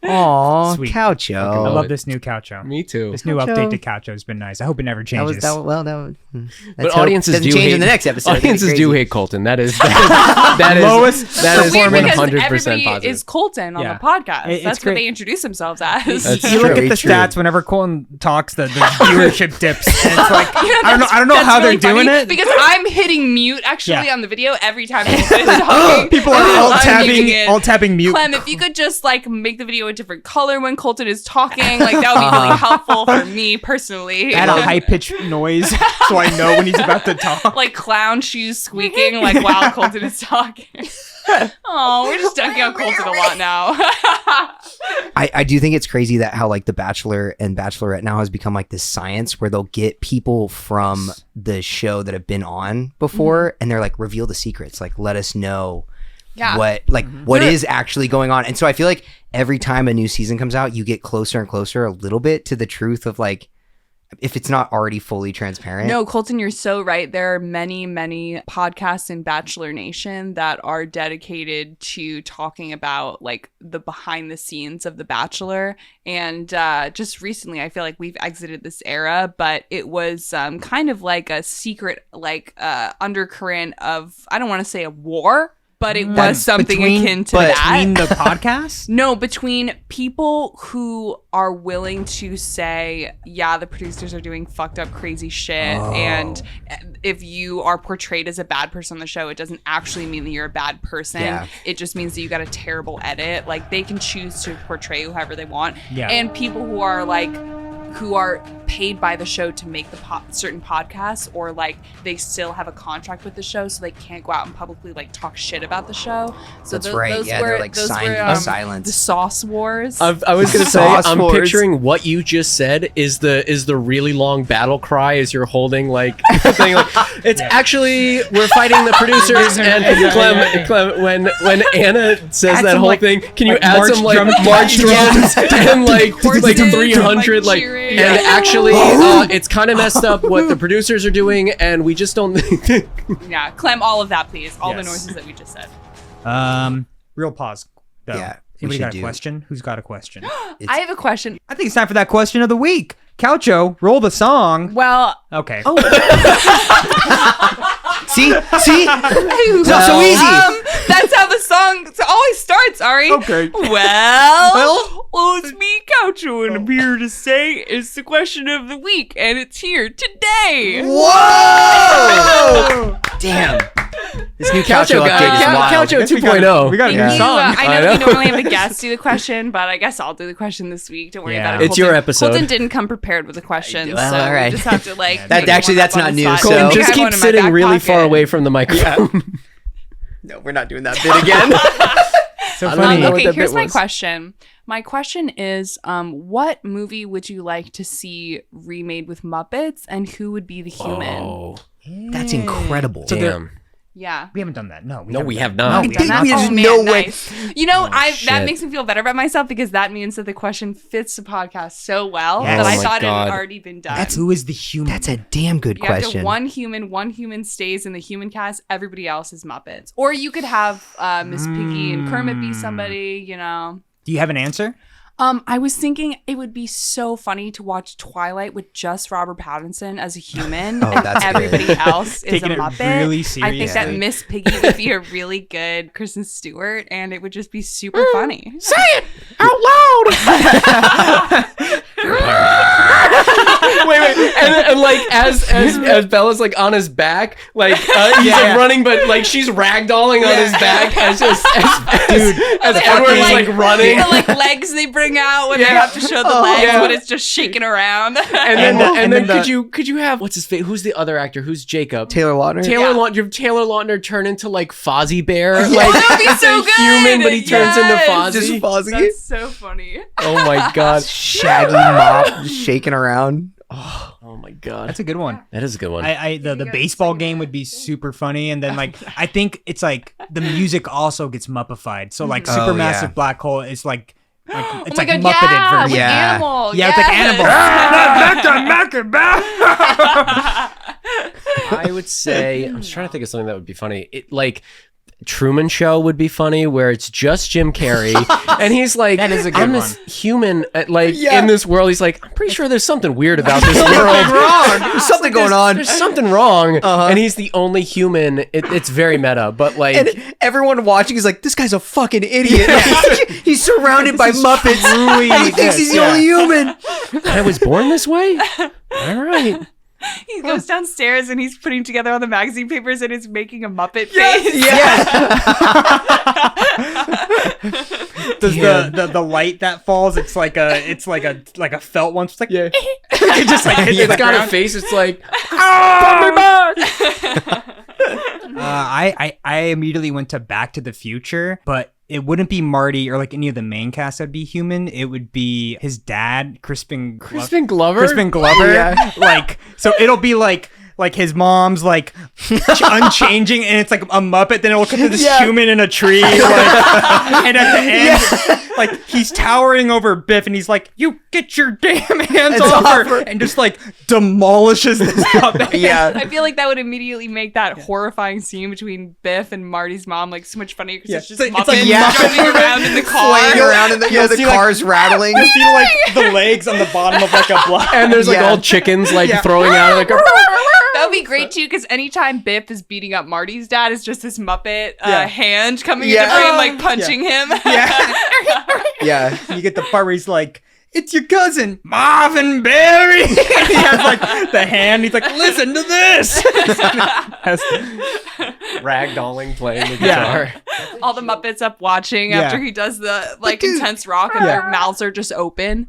S4: Aw,
S1: Sweet.
S4: Calcio.
S1: I love this new Coucho.
S3: Me too.
S1: This new
S4: Coucho.
S1: update to Coucho has been nice. I hope it never
S4: That was
S1: changes.
S3: But audiences
S4: doesn't
S3: do
S4: change
S3: hate,
S4: in the next episode.
S3: Audiences
S4: That'd be
S3: do
S4: crazy.
S3: hate Colton. That is that is
S1: Lowest
S3: that is
S2: Weird because
S3: 100%
S2: everybody
S3: positive.
S2: is Colton on
S1: Yeah.
S2: the podcast.
S1: It's
S2: That's what
S1: great.
S2: they introduce themselves as.
S3: That's
S1: You look
S3: true.
S1: at the
S3: True.
S1: stats whenever Colton talks, the viewership dips. And it's like
S2: You know,
S1: I don't know
S2: that's
S1: how
S2: really
S1: they're doing
S2: funny
S1: it.
S2: because I'm hitting mute actually
S1: Yeah.
S2: on the video every time Colton is talking.
S1: People
S2: and
S1: are
S2: then
S1: alt
S2: I'm muting it.
S1: tabbing mute.
S2: Clem, if you could just like make the video a different color when Colton is talking, like that would be really helpful for me personally.
S1: Add a high pitched noise so I know when he's about to talk.
S2: Like clown shoes squeaking like while Colton is talking. Oh, we're just dunking on Colton a lot now.
S4: I do think it's crazy that how like The Bachelor and Bachelorette now has become like this science where they'll get people from the show that have been on before and they're like reveal the secrets, like let us know what is actually going on. And so I feel like every time a new season comes out, you get closer and closer a little bit to the truth of like, if it's not already fully transparent.
S2: No, Colton, you're so right. There are many, many podcasts in Bachelor Nation that are dedicated to talking about like the behind the scenes of The Bachelor. And just recently, I feel like we've exited this era, but it was kind of like a secret, like undercurrent of, I don't want to say a war, but it was something akin to that.
S1: Between the podcasts?
S2: No, between people who are willing to say, yeah, the producers are doing fucked up, crazy shit. And if you are portrayed as a bad person on the show, it doesn't actually mean that you're a bad person. Yeah. It just means that you got a terrible edit. Like, they can choose to portray whoever they want. Yeah. And people who are like, who are paid by the show to make the certain podcasts, or like they still have a contract with the show, so they can't go out and publicly like talk shit about the show. So
S4: that's right. Yeah, they're like signed silence.
S2: The Sauce Wars.
S3: I was gonna say, I'm picturing what you just said is the really long battle cry as you're holding like the thing. Like, it's actually we're fighting the producers and Clem. When Anna says that whole thing, can you add some like March drums and like 300 like. And actually, it's kind of messed up what the producers are doing, and we just don't.
S2: Yeah, Clem, all of that, please. All the noises that we just said.
S1: Real pause. Though.
S4: Yeah.
S1: Anybody got a question? Who's got a question?
S2: I have a question.
S1: I think it's time for that question of the week. Coucho, roll the song.
S2: Well,
S1: okay.
S2: Oh.
S4: See? It's not so easy.
S2: That's how the song always starts, Ari.
S1: Okay.
S2: Well, it's me, Coucho, and I'm here to say it's the question of the week, and it's here today.
S4: Whoa! Damn. This new Coucho update is wild.
S3: Coucho 2.0.
S1: We got a new song.
S2: I know we normally have a guest do the question, but I guess I'll do the question this week. Don't worry about it.
S3: It's your episode.
S2: Colton didn't come prepared with a question,
S4: Well,
S2: so
S4: all right.
S2: we just have to like.
S4: That's not news. So
S3: Colton, just keep sitting really far away from the microphone.
S4: No, we're not doing that bit again.
S1: So funny.
S2: Okay, here's my question. My question is, what movie would you like to see remade with Muppets, and who would be the human?
S3: Oh,
S4: that's incredible.
S3: Damn.
S2: Yeah.
S1: We haven't done that. No,
S3: we have not.
S4: There's no way.
S2: You know, that makes me feel better about myself, because that means that the question fits the podcast so well that I thought it had already been done.
S1: Who is the human?
S4: That's a damn good question.
S2: One human stays in the human cast, everybody else is Muppets. Or you could have Miss Piggy and Kermit be somebody, you know.
S1: Do you have an answer?
S2: I was thinking it would be so funny to watch Twilight with just Robert Pattinson as a human and everybody else is a Muppet.
S1: Really
S2: I think that Miss Piggy would be a really good Kristen Stewart, and it would just be super funny.
S5: Say it out loud.
S3: Wait, and like as Bella's like on his back, like he's like running, but like she's ragdolling on his back as Edward's like running.
S2: The like legs they bring out when they have to show the legs, but it's just shaking around.
S3: And then could you have what's his face? Who's the other actor? Who's Jacob?
S4: Taylor Lautner.
S3: Taylor Lautner turn into like Fozzie Bear.
S2: Like that would be so good.
S3: Human, but he turns into Fozzie.
S4: Just Fozzie.
S2: That's so funny.
S3: Oh my god.
S4: Shaggy mop shaking around.
S3: Oh my god.
S1: That's a good one.
S3: That is a good one.
S1: The baseball game would be super funny, and then like I think it's like the music also gets muppified. So like Supermassive Black Hole is like it's like Muppeted version.
S2: With Animal.
S1: Yeah, it's like Animal.
S3: I would say I'm just trying to think of something that would be funny. It like Truman Show would be funny, where it's just Jim Carrey and he's like,
S1: that is a good
S3: I'm
S1: one.
S3: this human in this world. He's like, I'm pretty sure there's something weird about this world.
S4: There's something going on.
S3: There's something wrong. And he's the only human. It's very meta, but like,
S4: and everyone watching is like, this guy's a fucking idiot. He's surrounded by Muppets. And he thinks he's the only human.
S3: I was born this way? All right.
S2: He goes downstairs and he's putting together all the magazine papers and is making a Muppet face.
S4: Yes.
S1: Does the light that falls? It's like a felt one. It's like it just like hits
S3: It's
S1: the
S3: got
S1: ground.
S3: a face. It's like,
S1: I immediately went to Back to the Future, but it wouldn't be Marty or like any of the main cast that'd be human. It would be his dad, Crispin Glover.
S3: Yeah.
S1: Like, so it'll be like like his mom's like unchanging, and it's like a Muppet. Then it'll cut to this human in a tree, like, and at the end, like he's towering over Biff, and he's like, "You get your damn hands off her," and just like demolishes this Muppet.
S4: Yeah.
S2: I feel like that would immediately make that horrifying scene between Biff and Marty's mom like so much funnier because it's just
S1: It's
S2: Muppets
S1: like
S2: jumping around in the car.
S4: Flying around in the, the
S1: see,
S4: car's rattling.
S1: You see like the legs on the bottom of like a block.
S3: And there's like old chickens like throwing out of the car.
S2: That would be great too, because anytime Biff is beating up Marty's dad, it's just this Muppet hand coming into frame, like punching him.
S4: Yeah.
S1: You get the part where he's like, "It's your cousin, Marvin Berry." He has like the hand. He's like, "Listen to this."
S3: Ragdolling playing the guitar.
S2: All the Muppets up watching after he does the like intense rock, and their mouths are just open.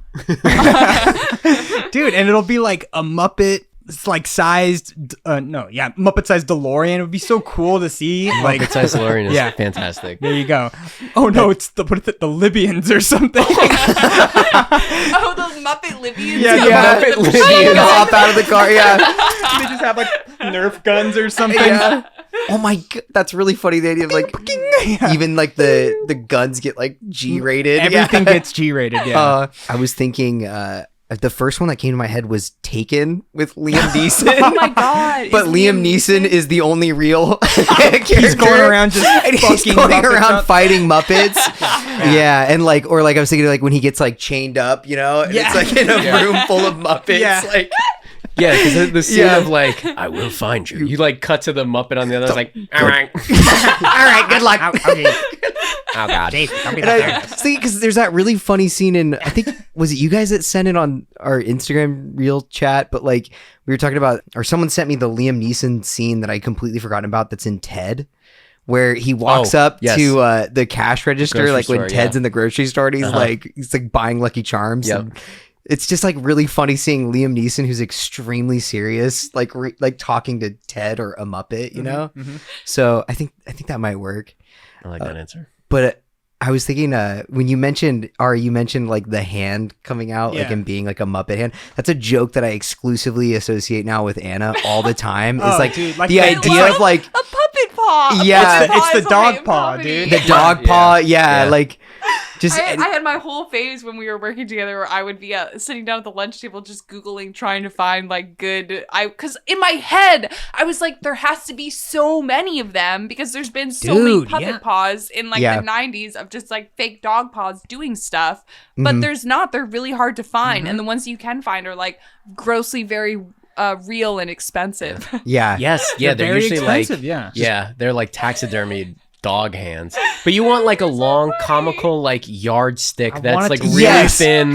S1: Dude, and it'll be like a Muppet. It's like sized, Muppet-sized DeLorean. It would be so cool to see. Like,
S3: Muppet-sized DeLorean is fantastic.
S1: there you go. Oh no, it's the Libyans or something.
S2: Oh, the Muppet Libyans.
S3: Muppet Libyans.
S4: Hop out of the car. Yeah.
S1: They just have like Nerf guns or something.
S4: Yeah. Oh my god, that's really funny. The idea of like even like the guns get like G-rated.
S1: Everything gets G-rated. Yeah.
S4: I was thinking the first one that came to my head was Taken with Liam Neeson.
S2: Oh my god!
S4: But Liam Neeson is the only real character.
S1: He's going around just
S4: and he's
S1: fucking
S4: going
S1: Muppets
S4: around
S1: up.
S4: fighting Muppets. Yeah, and like, or like I was thinking like when he gets like chained up, you know, and it's like in a room full of Muppets.
S1: Yeah.
S4: Like,
S3: Yeah, because the scene of like, I will find you. You like cut to the Muppet on the other. It's like, all right,
S4: all right, good luck.
S3: oh god.
S4: And I see, because there's that really funny scene in, I think, was it you guys that sent it on our Instagram reel chat? But like, we were talking about, or someone sent me the Liam Neeson scene that I completely forgotten about that's in Ted, where he walks up to the cash register,
S3: Grocery
S4: like when
S3: store,
S4: Ted's in the grocery store, and he's like buying Lucky Charms.
S3: Yep.
S4: And it's just like really funny seeing Liam Neeson, who's extremely serious, like like talking to Ted or a Muppet, you know? So I think that might work.
S3: I like that answer.
S4: But I was thinking when you mentioned like the hand coming out, like him being like a Muppet hand. That's a joke that I exclusively associate now with Anna all the time. It's like,
S1: dude, like
S4: the idea of like
S2: a puppet paw.
S4: Yeah.
S1: It's the
S2: Paw is
S1: dog
S2: my
S1: paw,
S2: comedy.
S1: dude.
S4: the dog paw. Yeah, like just
S2: I had my whole phase when we were working together where I would be sitting down at the lunch table just Googling, trying to find like because in my head, I was like, there has to be so many of them because there's been so many puppet paws in like the 90s of just like fake dog paws doing stuff. But there's not. They're really hard to find. And the ones you can find are like grossly very real and expensive.
S4: yeah.
S3: Yes, yeah, they're
S1: very
S3: usually
S1: expensive,
S3: like they're like taxidermied dog hands. But you want like a long comical like yardstick that's like really thin.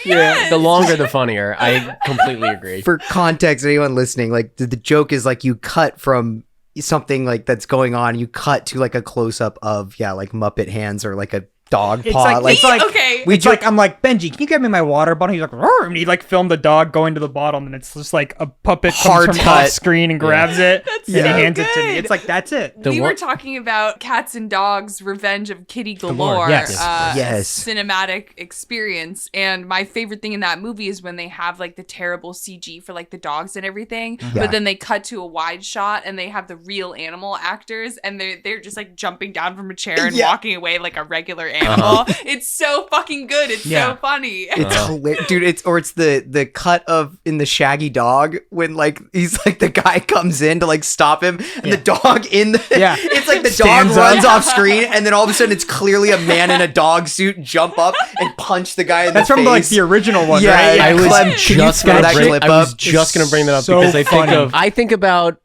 S3: Yeah, the longer the funnier. I completely agree.
S4: For context, anyone listening, like the joke is like you cut from something like that's going on, you cut to like a close up of like Muppet hands or like a dog paw.
S1: It's like
S2: okay.
S1: I'm like, Benji, can you get me my water bottle? He's like, "Roar," and he like filmed the dog going to the bottom, and it's just like a puppet
S4: Hard
S1: comes from
S4: cut.
S1: off screen and grabs it, and he
S2: so
S1: hands it to me.
S2: good.
S1: It's like, that's it.
S2: We were talking about Cats and Dogs Revenge of Kitty Galore,
S1: yes.
S2: cinematic experience, and my favorite thing in that movie is when they have like the terrible CG for like the dogs and everything, but then they cut to a wide shot and they have the real animal actors and they're just like jumping down from a chair and walking away like a regular animal. It's so fucking good. It's so funny.
S4: It's hilarious, dude. It's the cut of in the Shaggy Dog when like he's like the guy comes in to like stop him, and the dog in the it's like the dog
S1: Stands
S4: runs
S1: up.
S4: off screen, and then all of a sudden it's clearly a man in a dog suit jump up and punch the guy in
S1: That's
S4: the face.
S1: from like the original one,
S4: Yeah,
S1: right?
S4: yeah.
S3: I was
S4: Clem, can you
S3: just
S4: throw
S3: gonna
S4: that
S3: bring,
S4: clip
S3: I was
S4: up?
S3: just gonna bring that up
S1: so
S3: because
S1: funny.
S3: I think about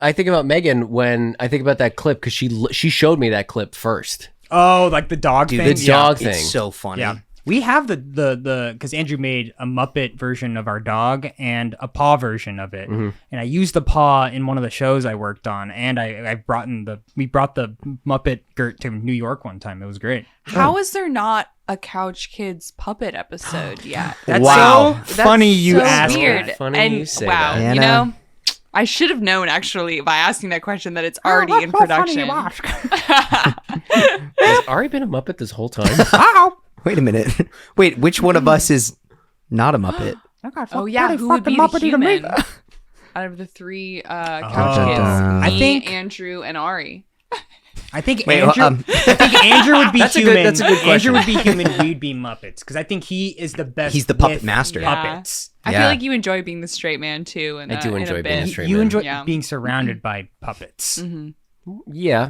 S3: Megan when I think about that clip because she showed me that clip first.
S1: Oh, like the dog thing.
S3: The dog thing.
S4: It's so funny.
S1: Yeah. We have the because Andrew made a Muppet version of our dog and a paw version of it, and I used the paw in one of the shows I worked on, and we brought the Muppet Gert to New York one time. It was great.
S2: How is there not a Couch Kids puppet episode yet?
S1: That's
S4: Wow.
S1: so funny you
S2: so
S1: asked.
S2: weird.
S3: Funny
S2: and
S3: you say
S2: wow,
S3: that.
S2: you
S4: Anna.
S2: know, I should have known actually by asking that question that it's already in production.
S3: Has Ari been a Muppet this whole time?
S4: Wait a minute. Wait, which one of us is not a Muppet?
S2: Oh yeah, who would be the human? out of the three couch
S1: Oh.
S2: kids.
S4: Dun-dun.
S2: Me,
S1: I think-
S2: Andrew, and Ari.
S1: I think
S4: Wait,
S1: Andrew. I think Andrew would be
S3: That's a
S1: human.
S3: good- that's a good
S1: Andrew
S3: question.
S1: would be human. We'd be Muppets because I think he is the best.
S4: He's the puppet
S1: with
S4: master.
S2: Yeah.
S1: Puppets.
S2: I
S4: Yeah.
S2: feel like you enjoy being the straight man too. And
S3: I do enjoy being the straight
S1: You
S3: man.
S1: enjoy
S2: Yeah.
S1: being surrounded by puppets.
S3: Yeah.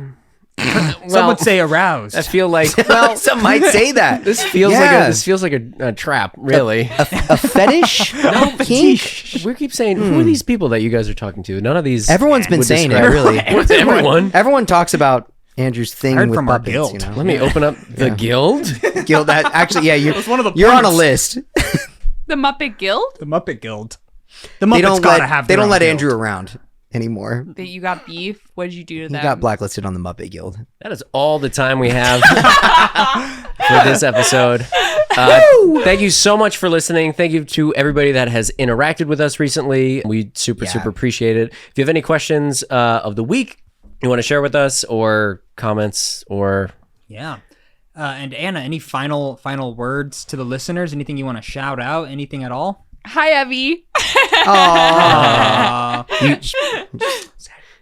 S1: Some would say aroused.
S3: I feel like well,
S4: Some might say that.
S3: this feels
S4: Yeah.
S3: like a trap, really.
S4: a fetish? No, kink?
S3: We keep saying, who are these people that you guys are talking to? None of these.
S4: Everyone's been
S3: would
S4: saying it,
S3: describe-
S4: really.
S3: Everyone.
S4: Everyone talks about Andrew's thing
S1: heard
S4: with
S1: from our
S4: puppets,
S1: guild.
S4: you know?
S3: Let me open up the guild.
S4: Guild that actually, yeah,
S1: one of the
S4: you're on a
S1: points.
S4: list.
S2: The Muppet Guild?
S1: The Muppet Guild. The
S4: They
S1: Muppets
S4: don't
S1: gotta
S4: let
S1: have.
S4: they
S1: their
S4: don't
S1: own
S4: let
S1: guild.
S4: Andrew around anymore.
S2: That you got beef? What did you do to
S4: He
S2: them?
S4: got blacklisted on the Muppet Guild.
S3: That is all the time we have for this episode. Thank you so much for listening. Thank you to everybody that has interacted with us recently. We super appreciate it. If you have any questions of the week you want to share with us, or comments, or
S1: Yeah. And Anna, any final words to the listeners? Anything you want to shout out? Anything at all?
S2: Hi, Evie.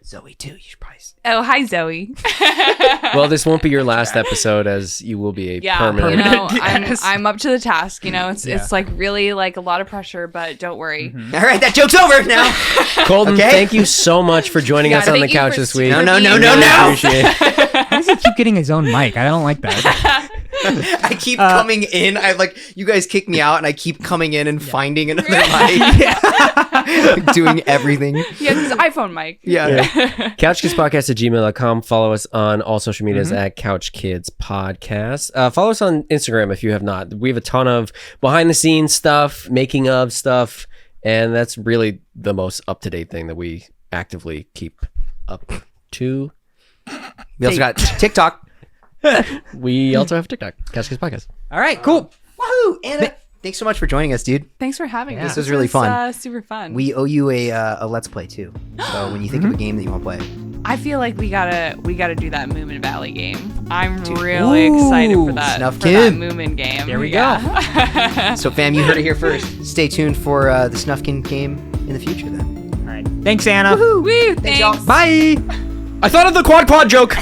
S4: Zoe too. You should probably.
S2: Oh, hi, Zoe.
S3: well, this won't be your last episode, as you will be a
S2: Yeah,
S3: permanent.
S2: you know,
S1: Yes.
S2: I'm up to the task. You know, it's
S1: Yeah.
S2: like really like a lot of pressure, but don't worry.
S4: All right, that joke's over now.
S3: Colton,
S4: Okay.
S3: thank you so much for joining
S2: Yeah,
S3: us on the
S2: thank you
S3: couch
S2: for
S3: this week.
S2: super
S4: No,
S2: being-
S3: Appreciate it.
S1: Why does he keep getting his own mic? I don't like that.
S4: I keep coming in. I like you guys kick me out, and I keep coming in and finding another mic. Doing everything.
S2: Yeah, this is iPhone mic.
S4: Yeah.
S3: CouchKidsPodcast@gmail.com. Follow us on all social medias at Couch Kids Podcast. Follow us on Instagram if you have not. We have a ton of behind the scenes stuff, making of stuff, and that's really the most up to date thing that we actively keep up to.
S4: We also got TikTok.
S3: We also have TikTok, Couch Kids Podcast.
S1: All right, cool.
S4: Woohoo, Anna! Thanks so much for joining us, dude.
S2: Thanks for having me.
S1: This
S4: was really fun.
S2: Super fun.
S4: We owe you a let's play too. So when you think of a game that you want to play,
S2: I feel like we gotta do that Moomin Valley game. I'm really excited for that.
S4: Snuff
S2: for
S4: Kid.
S2: that Moomin game.
S1: There we
S2: go.
S4: so fam, you heard it here first. Stay tuned for the Snuffkin game in the future. Then.
S1: All right. Thanks, Anna.
S2: Woo! Thanks.
S1: Bye.
S3: I thought of the quad joke.